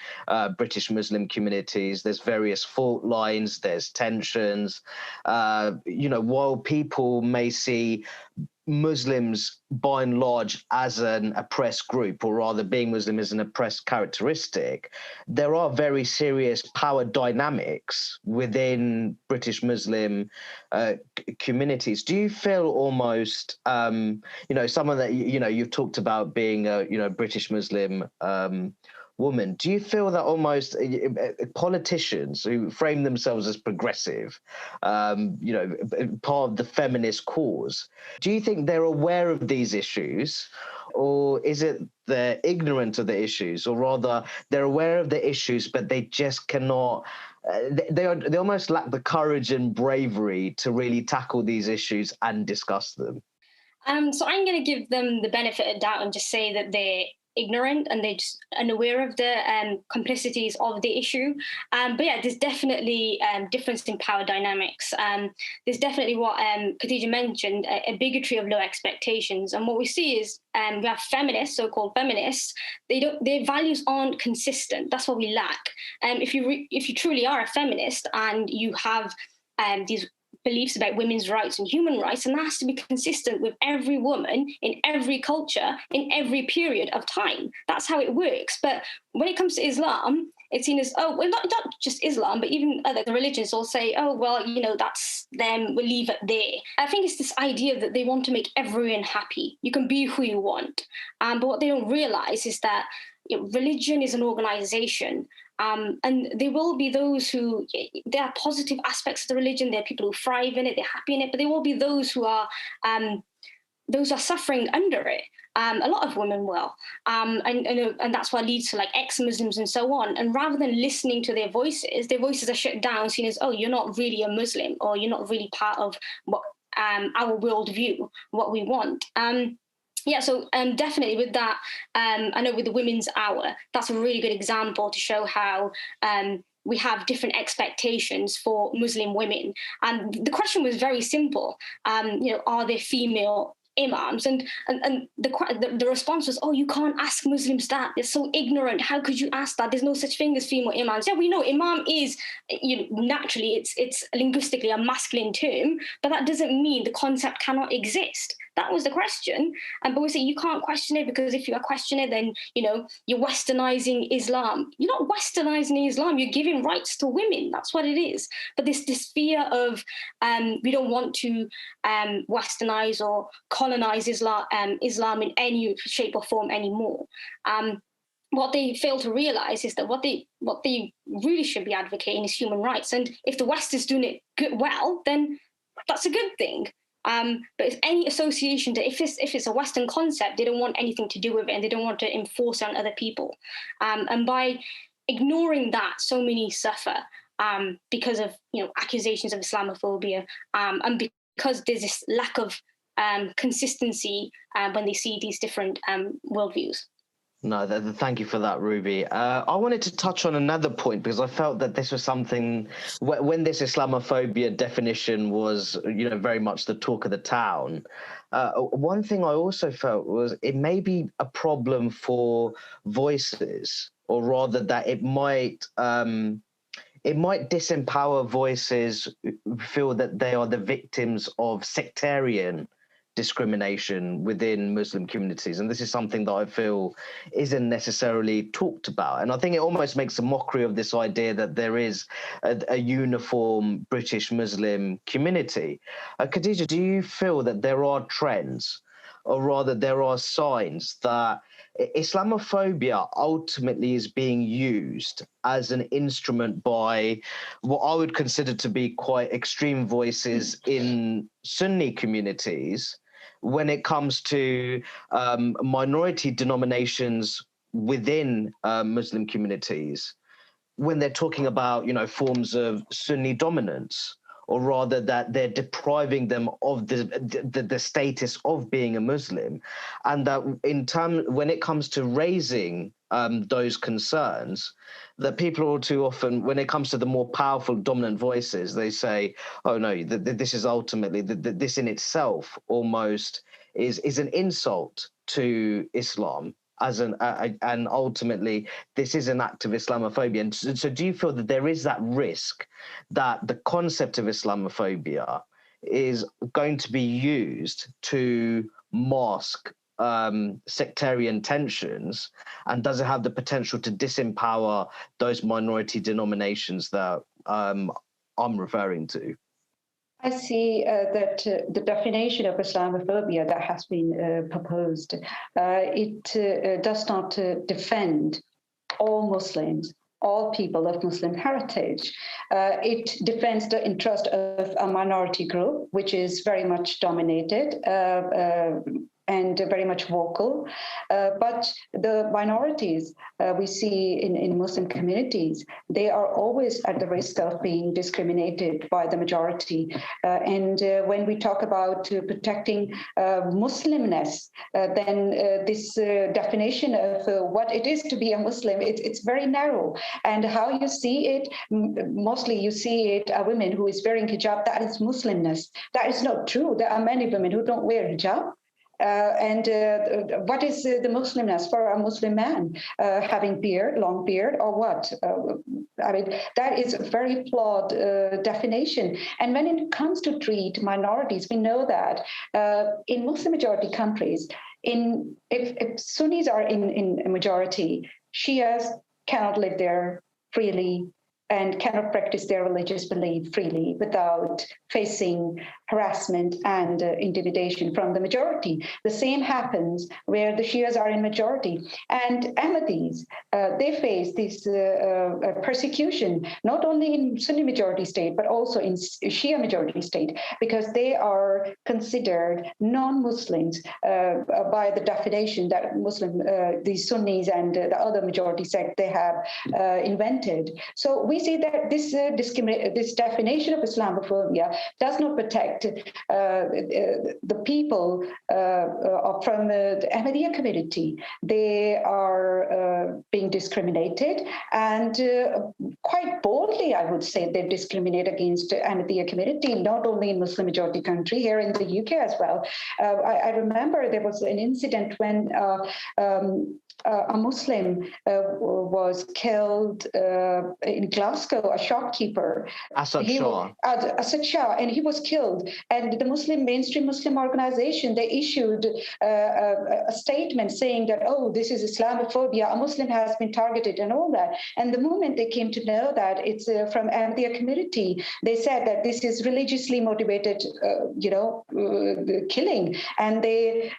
British Muslim communities. There's various fault lines, there's tensions. While people may see Muslims by and large as an oppressed group, or rather being Muslim is an oppressed characteristic, there are very serious power dynamics within British Muslim communities. Do you feel almost, someone that, you've talked about being a, British Muslim woman, do you feel that almost politicians who frame themselves as progressive, part of the feminist cause, do you think they're aware of these issues, or is it they're ignorant of the issues, or rather they're aware of the issues but they just cannot, they almost lack the courage and bravery to really tackle these issues and discuss them? So I'm going to give them the benefit of doubt and just say that they're ignorant and they're just unaware of the complicities of the issue. But yeah, there's definitely difference in power dynamics. There's definitely what Khadija mentioned, a bigotry of low expectations. And what we see is we have feminists, so-called feminists. Their values aren't consistent. That's what we lack. If you truly are a feminist and you have these beliefs about women's rights and human rights, and that has to be consistent with every woman in every culture in every period of time. That's how it works. But when it comes to Islam, it's seen as, oh, well, not just Islam, but even other religions will say, oh, well, that's them, we'll leave it there. I think it's this idea that they want to make everyone happy. You can be who you want. But what they don't realize is that religion is an organization. And there will be those who, there are positive aspects of the religion, there are people who thrive in it, they're happy in it, but there will be those who are suffering under it. A lot of women will. And that's what leads to like ex-Muslims and so on. And rather than listening to their voices are shut down, seen as, oh, you're not really a Muslim, or you're not really part of what our worldview, what we want. So definitely with that, I know with the Women's Hour, that's a really good example to show how we have different expectations for Muslim women. And the question was very simple. Are there female imams? And the response was, oh, you can't ask Muslims that. They're so ignorant. How could you ask that? There's no such thing as female imams. Yeah, we know imam is, naturally, it's linguistically a masculine term, but that doesn't mean the concept cannot exist. That was the question. But we say you can't question it, because if you question it, then, you're westernizing Islam. You're not westernizing Islam. You're giving rights to women. That's what it is. But this fear of we don't want to westernize or colonize Islam in any shape or form anymore. What they fail to realize is that what they really should be advocating is human rights. And if the West is doing it well, then that's a good thing. But if any association to, if it's a Western concept, they don't want anything to do with it, and they don't want to enforce it on other people. And by ignoring that, so many suffer because of accusations of Islamophobia, and because there's this lack of consistency when they see these different worldviews. No, thank you for that, Ruby. I wanted to touch on another point, because I felt that this was something, when this Islamophobia definition was, very much the talk of the town. One thing I also felt was it may be a problem for voices, or rather that it might disempower voices who feel that they are the victims of sectarian discrimination within Muslim communities. And this is something that I feel isn't necessarily talked about. And I think it almost makes a mockery of this idea that there is a uniform British Muslim community. Khadija, do you feel that there are trends, or rather there are signs that Islamophobia ultimately is being used as an instrument by what I would consider to be quite extreme voices in Sunni communities when it comes to minority denominations within Muslim communities, when they're talking about, forms of Sunni dominance, or rather that they're depriving them of the status of being a Muslim, and that when it comes to raising those concerns, that people all too often, when it comes to the more powerful dominant voices, they say, oh no, this is ultimately, this in itself almost is an insult to Islam, and ultimately this is an act of Islamophobia. And so do you feel that there is that risk that the concept of Islamophobia is going to be used to mask sectarian tensions, and does it have the potential to disempower those minority denominations that I'm referring to? I see that the definition of Islamophobia that has been proposed, it does not defend all Muslims, all people of Muslim heritage. It defends the interest of a minority group, which is very much dominated and very much vocal. But the minorities we see in Muslim communities, they are always at the risk of being discriminated by the majority. And when we talk about protecting Muslimness, then this definition of what it is to be a Muslim, it's very narrow. And how you see it, mostly you see it, a woman who is wearing hijab, that is Muslimness. That is not true. There are many women who don't wear hijab. And what is the Muslimness for a Muslim man? Having beard, long beard, or what? I mean, that is a very flawed definition. And when it comes to treat minorities, we know that in Muslim majority countries, if Sunnis are in a majority, Shias cannot live there. freely and cannot practice their religious belief freely without facing harassment and intimidation from the majority. The same happens where the Shias are in majority. And Ahmadis, they face this persecution, not only in Sunni majority state, but also in Shia majority state, because they are considered non-Muslims by the definition that the Sunnis and the other majority sect they have invented. So we see that this definition of Islamophobia does not protect the people from the Ahmadiyya community. They are being discriminated, and quite boldly, I would say, they discriminate against the Ahmadiyya community, not only in Muslim majority country, here in the UK as well. I remember there was an incident when a Muslim was killed in Glasgow, a shopkeeper. Asad Shah. Asad Shah, and he was killed. And the mainstream Muslim organization, they issued a statement saying that, oh, this is Islamophobia, a Muslim has been targeted and all that. And the moment they came to know that it's from Ahmadiyya community, they said that this is religiously motivated, killing. And they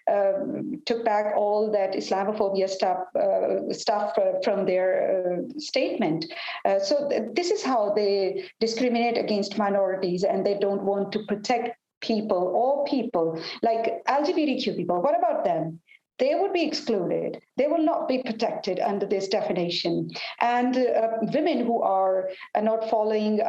took back all that Islamophobia stuff from their statement. So this is how they discriminate against minorities, and they don't want to protect all people, like LGBTQ people. What about them? They would be excluded. They will not be protected under this definition. And women who are not following,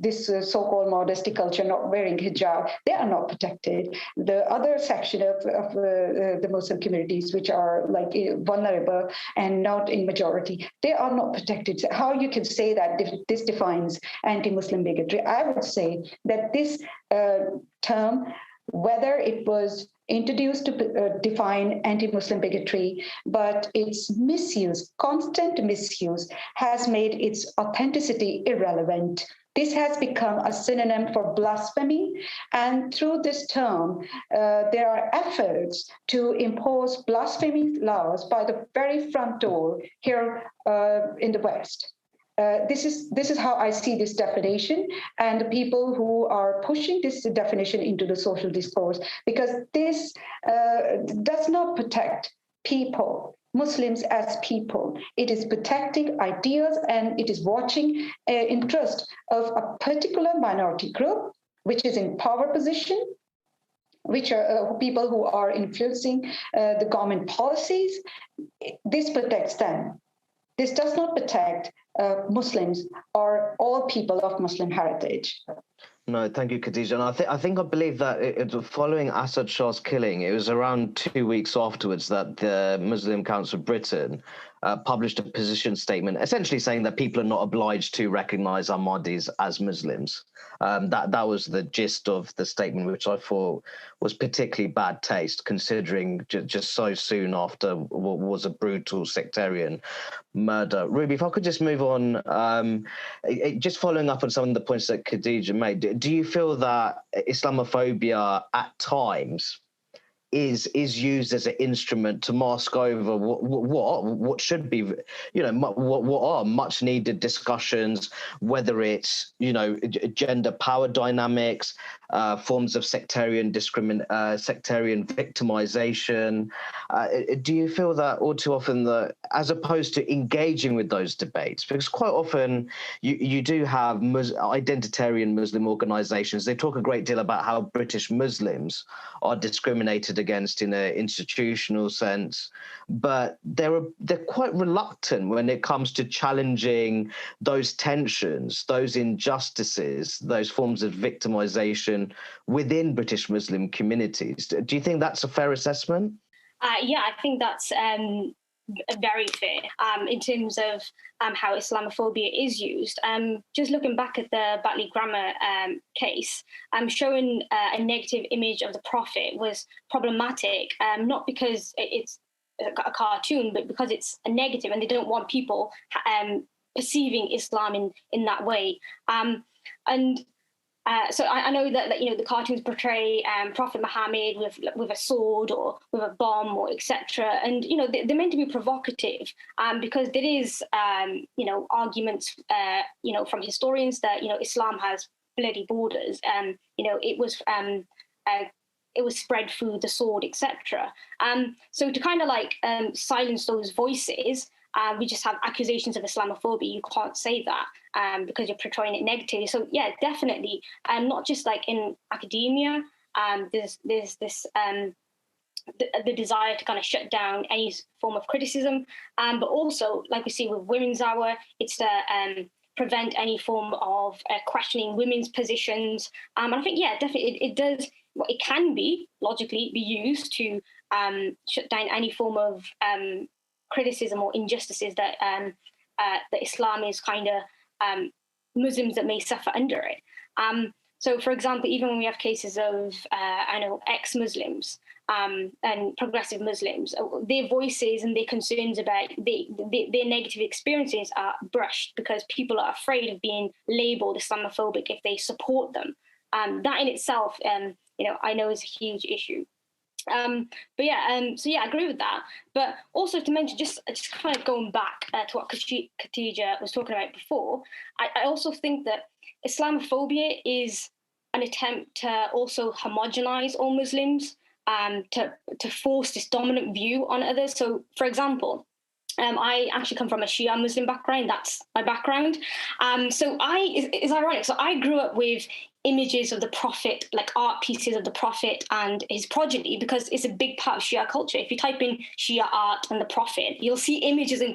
this so-called modesty culture, not wearing hijab, they are not protected. The other section of the Muslim communities, which are like vulnerable and not in majority, they are not protected. So how you can say that this defines anti-Muslim bigotry? I would say that this term, whether it was introduced to define anti-Muslim bigotry, but its misuse, constant misuse, has made its authenticity irrelevant. This has become a synonym for blasphemy, and through this term, there are efforts to impose blasphemy laws by the very front door here in the West. This is how I see this definition, and the people who are pushing this definition into the social discourse, because this does not protect people, Muslims as people. It is protecting ideas, and it is watching interest of a particular minority group, which is in power position, which are people who are influencing the government policies. This protects them. This does not protect Muslims or all people of Muslim heritage. No, thank you, Khadija. And I believe that following Asad Shah's killing, it was around 2 weeks afterwards that the Muslim Council of Britain published a position statement, essentially saying that people are not obliged to recognize Ahmadis as Muslims. That was the gist of the statement, which I thought was particularly bad taste, considering just so soon after what was a brutal sectarian murder. Ruby, if I could just move on, just following up on some of the points that Khadija made, do you feel that Islamophobia at times is used as an instrument to mask over what should be, what are much needed discussions, whether it's, gender power dynamics, forms of sectarian victimization? Do you feel that all too often that, as opposed to engaging with those debates, because quite often you do have identitarian Muslim organizations, they talk a great deal about how British Muslims are discriminated against in an institutional sense, but they're quite reluctant when it comes to challenging those tensions, those injustices, those forms of victimization within British Muslim communities. Do you think that's a fair assessment? Yeah, I think that's very fair in terms of how Islamophobia is used. Just looking back at the Batley Grammar case, showing a negative image of the Prophet was problematic, not because it's a cartoon, but because it's a negative and they don't want people perceiving Islam in that way. And So I know that the cartoons portray Prophet Muhammad with a sword or with a bomb or etc. And they're meant to be provocative because there is arguments from historians that Islam has bloody borders. It was spread through the sword, etc. So to kind of silence those voices, we just have accusations of Islamophobia. You can't say that because you're portraying it negatively. So yeah, definitely, not just in academia. There's this the desire to kind of shut down any form of criticism, but also, like we see with Women's Hour, it's to prevent any form of questioning women's positions. And I think, yeah, definitely it does. Well, it can be logically be used to shut down any form of criticism or injustices that Islam is kind of Muslims that may suffer under it. So, for example, even when we have cases of ex-Muslims and progressive Muslims, their voices and their concerns about their negative experiences are brushed because people are afraid of being labelled Islamophobic if they support them. That in itself, I know is a huge issue. So I agree with that. But also to mention, just kind of going back to what Khadija was talking about before, I also think that Islamophobia is an attempt to also homogenize all Muslims, to force this dominant view on others. So, for example, I actually come from a Shia Muslim background. That's my background. So it's ironic. So I grew up with images of the Prophet, like art pieces of the Prophet and his progeny, because it's a big part of Shia culture. If you type in Shia art and the Prophet, you'll see images and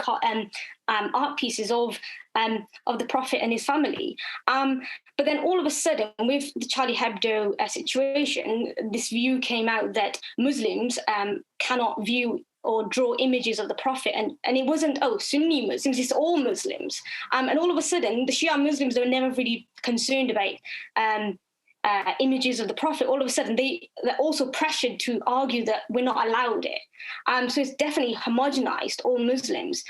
art pieces of the Prophet and his family. But then all of a sudden, with the Charlie Hebdo situation, this view came out that Muslims cannot view or draw images of the Prophet. And it wasn't, Sunni Muslims, it's all Muslims. And all of a sudden, the Shia Muslims were never really concerned about images of the Prophet. All of a sudden, they're also pressured to argue that we're not allowed it. So it's definitely homogenized all Muslims.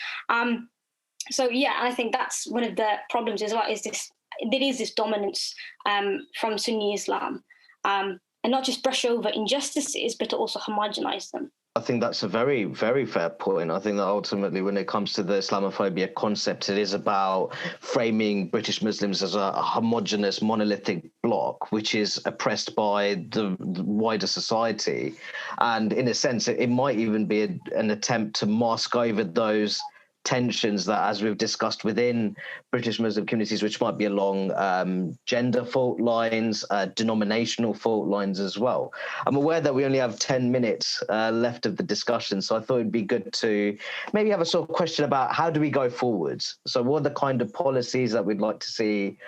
So yeah, I think that's one of the problems as well, is there is this dominance from Sunni Islam, and not just brush over injustices, but to also homogenize them. I think that's a very, very fair point. I think that ultimately, when it comes to the Islamophobia concept, it is about framing British Muslims as a homogenous, monolithic bloc, which is oppressed by the wider society. And in a sense, it might even be an attempt to mask over those tensions that, as we've discussed within British Muslim communities, which might be along gender fault lines, denominational fault lines as well. I'm aware that we only have 10 minutes left of the discussion, so I thought it'd be good to maybe have a sort of question about how do we go forwards? So what are the kind of policies that we'd like to see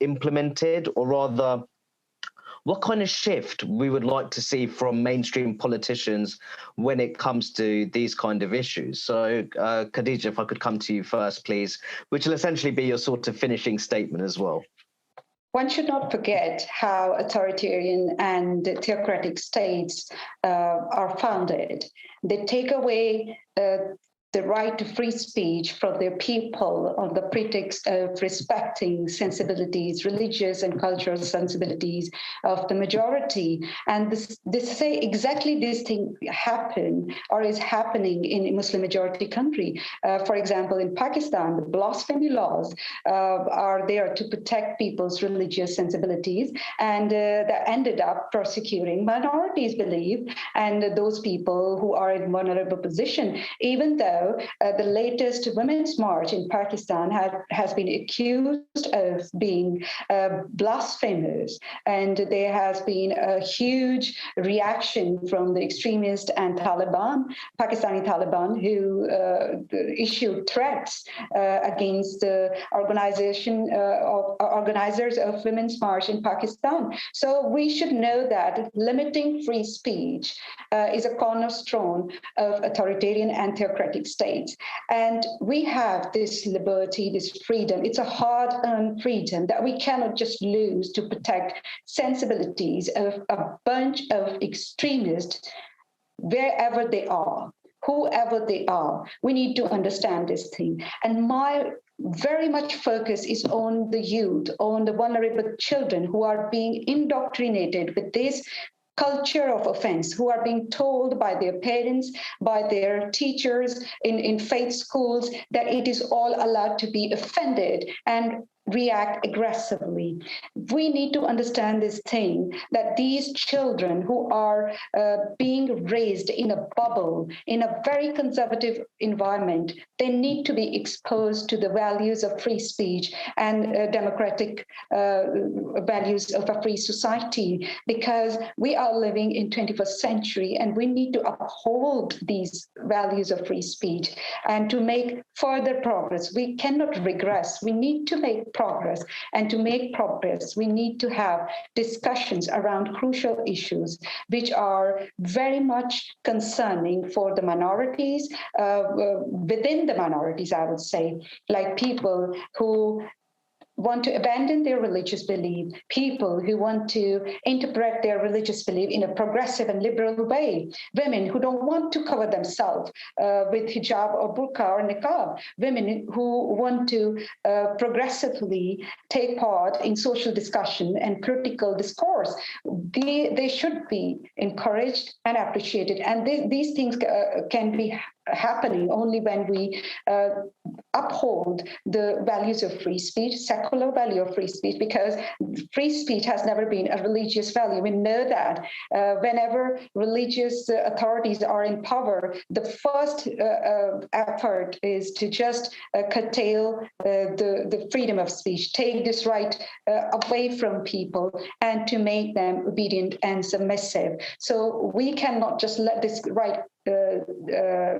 implemented, or rather, what kind of shift we would like to see from mainstream politicians when it comes to these kind of issues? So, Khadija, if I could come to you first, please, which will essentially be your sort of finishing statement as well. One should not forget how authoritarian and theocratic states are founded. They take away the right to free speech from their people on the pretext of respecting sensibilities, religious and cultural sensibilities of the majority. And this say exactly this thing happen or is happening in a Muslim majority country. For example, in Pakistan, the blasphemy laws are there to protect people's religious sensibilities, and that ended up prosecuting minorities' belief and those people who are in vulnerable position, even though the latest women's march in Pakistan has been accused of being blasphemous, and there has been a huge reaction from the extremist and Pakistani Taliban, who issued threats against the organizers of women's march in Pakistan. So we should know that limiting free speech is a cornerstone of authoritarian and theocratic states. And we have this liberty, this freedom. It's a hard-earned freedom that we cannot just lose to protect sensibilities of a bunch of extremists wherever they are, whoever they are. We need to understand this thing. And my very much focus is on the youth, on the vulnerable children who are being indoctrinated with this culture of offense, who are being told by their parents, by their teachers in faith schools, that it is all allowed to be offended and react aggressively. We need to understand this thing, that these children who are being raised in a bubble, in a very conservative environment, they need to be exposed to the values of free speech and democratic values of a free society, because we are living in 21st century and we need to uphold these values of free speech and to make further progress. We cannot regress. We need to make progress. And to make progress, we need to have discussions around crucial issues, which are very much concerning for the minorities, within the minorities, I would say, like people who want to abandon their religious belief, people who want to interpret their religious belief in a progressive and liberal way, women who don't want to cover themselves with hijab or burqa or niqab, women who want to progressively take part in social discussion and political discourse. They should be encouraged and appreciated. And these things can be happening only when we uphold the values of free speech, secular value of free speech, because free speech has never been a religious value. We know that whenever religious authorities are in power, the first effort is to just curtail the freedom of speech, take this right away from people and to make them obedient and submissive. So we cannot just let this right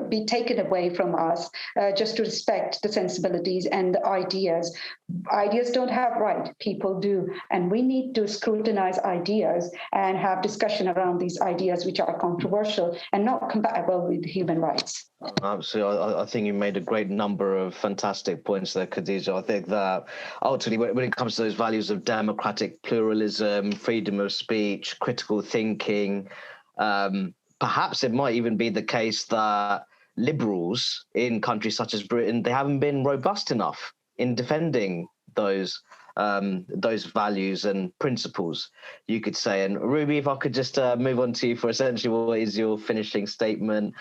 be taken away from us just to respect the sensibilities and the ideas. Ideas don't have right, people do. And we need to scrutinize ideas and have discussion around these ideas which are controversial and not compatible with human rights. Absolutely. I think you made a great number of fantastic points there, Khadija. I think that ultimately when it comes to those values of democratic pluralism, freedom of speech, critical thinking, perhaps it might even be the case that liberals in countries such as Britain, they haven't been robust enough in defending those values and principles, you could say. And Ruby, if I could just move on to you for essentially what is your finishing statement.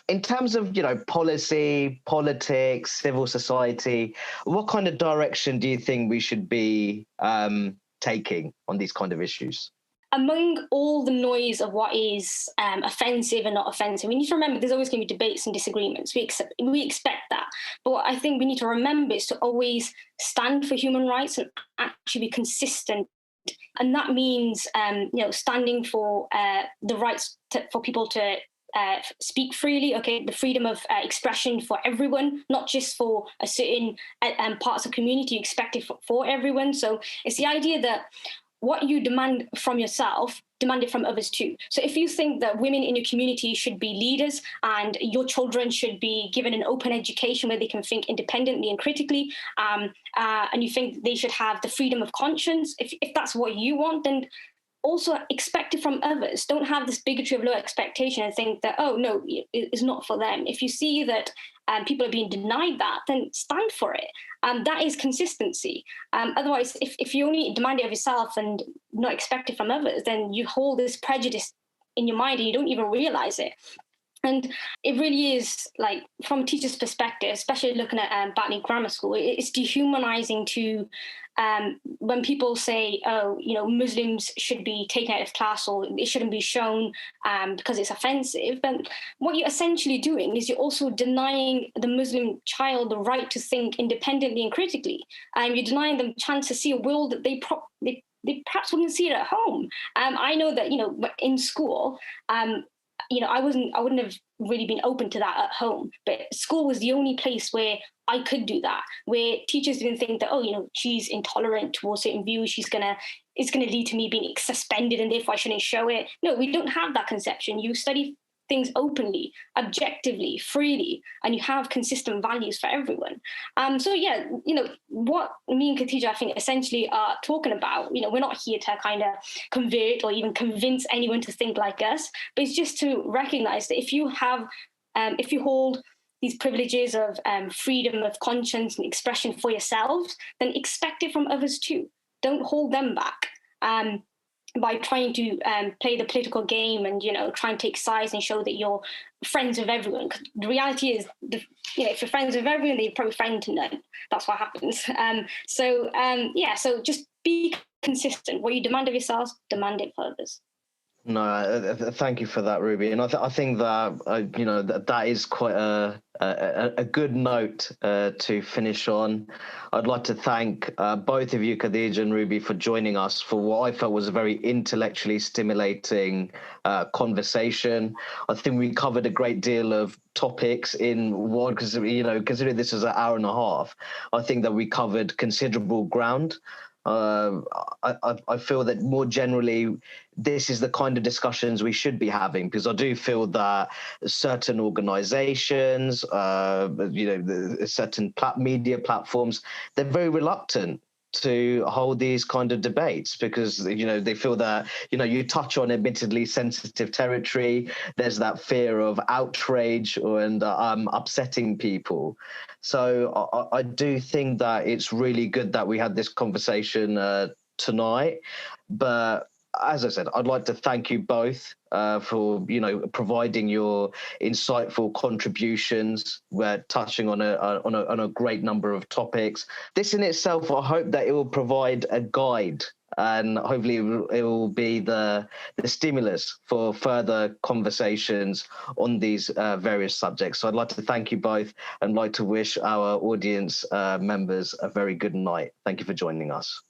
In terms of, policy, politics, civil society, what kind of direction do you think we should be taking on these kind of issues? Among all the noise of what is offensive and not offensive, we need to remember there's always going to be debates and disagreements. We expect that. But what I think we need to remember is to always stand for human rights and actually be consistent. And that means, standing for the rights for people to speak freely, the freedom of expression for everyone, not just for a certain parts of the community. You expect it for everyone. So it's the idea that what you demand from yourself, demand it from others too. So if you think that women in your community should be leaders and your children should be given an open education where they can think independently and critically, and you think they should have the freedom of conscience, if that's what you want, then also expect it from others. Don't have this bigotry of low expectation and think that, oh, no, it's not for them. If you see that people are being denied that, then stand for it. That is consistency. Otherwise, if you only demand it of yourself and not expect it from others, then you hold this prejudice in your mind and you don't even realize it. And it really is, like, from a teacher's perspective, especially looking at Batney Grammar School, it's dehumanizing to when people say, Muslims should be taken out of class or it shouldn't be shown because it's offensive. But what you're essentially doing is you're also denying the Muslim child the right to think independently and critically. You're denying them a chance to see a world that they perhaps wouldn't see it at home. I know that, in school, I wouldn't have really been open to that at home, but school was the only place where I could do that, where teachers didn't think that, she's intolerant towards certain views, it's going to lead to me being suspended and therefore I shouldn't show it. No, we don't have that conception. You study things openly, objectively, freely, and you have consistent values for everyone. What me and Khadija, I think, essentially are talking about, we're not here to kind of convert or even convince anyone to think like us, but it's just to recognize that if you hold these privileges of freedom of conscience and expression for yourselves, then expect it from others too. Don't hold them back by trying to play the political game and, try and take sides and show that you're friends with everyone. 'Cause the reality is, if you're friends with everyone, then you're probably friend to none. That's what happens. So just be consistent. What you demand of yourselves, demand it for others. No, thank you for that, Ruby. And I think that that is quite a good note to finish on. I'd like to thank both of you, Khadija and Ruby, for joining us for what I felt was a very intellectually stimulating conversation. I think we covered a great deal of topics in one, because considering this is an hour and a half, I think that we covered considerable ground. I feel that more generally, this is the kind of discussions we should be having, because I do feel that certain organizations, certain media platforms, they're very reluctant to hold these kind of debates, because they feel that you touch on admittedly sensitive territory. There's that fear of outrage and upsetting people. So I do think that it's really good that we had this conversation tonight. But as I said, I'd like to thank you both for providing your insightful contributions. We're touching on a great number of topics. This in itself, I hope that it will provide a guide, and hopefully it will be the stimulus for further conversations on these various subjects. So I'd like to thank you both and like to wish our audience members a very good night. Thank you for joining us.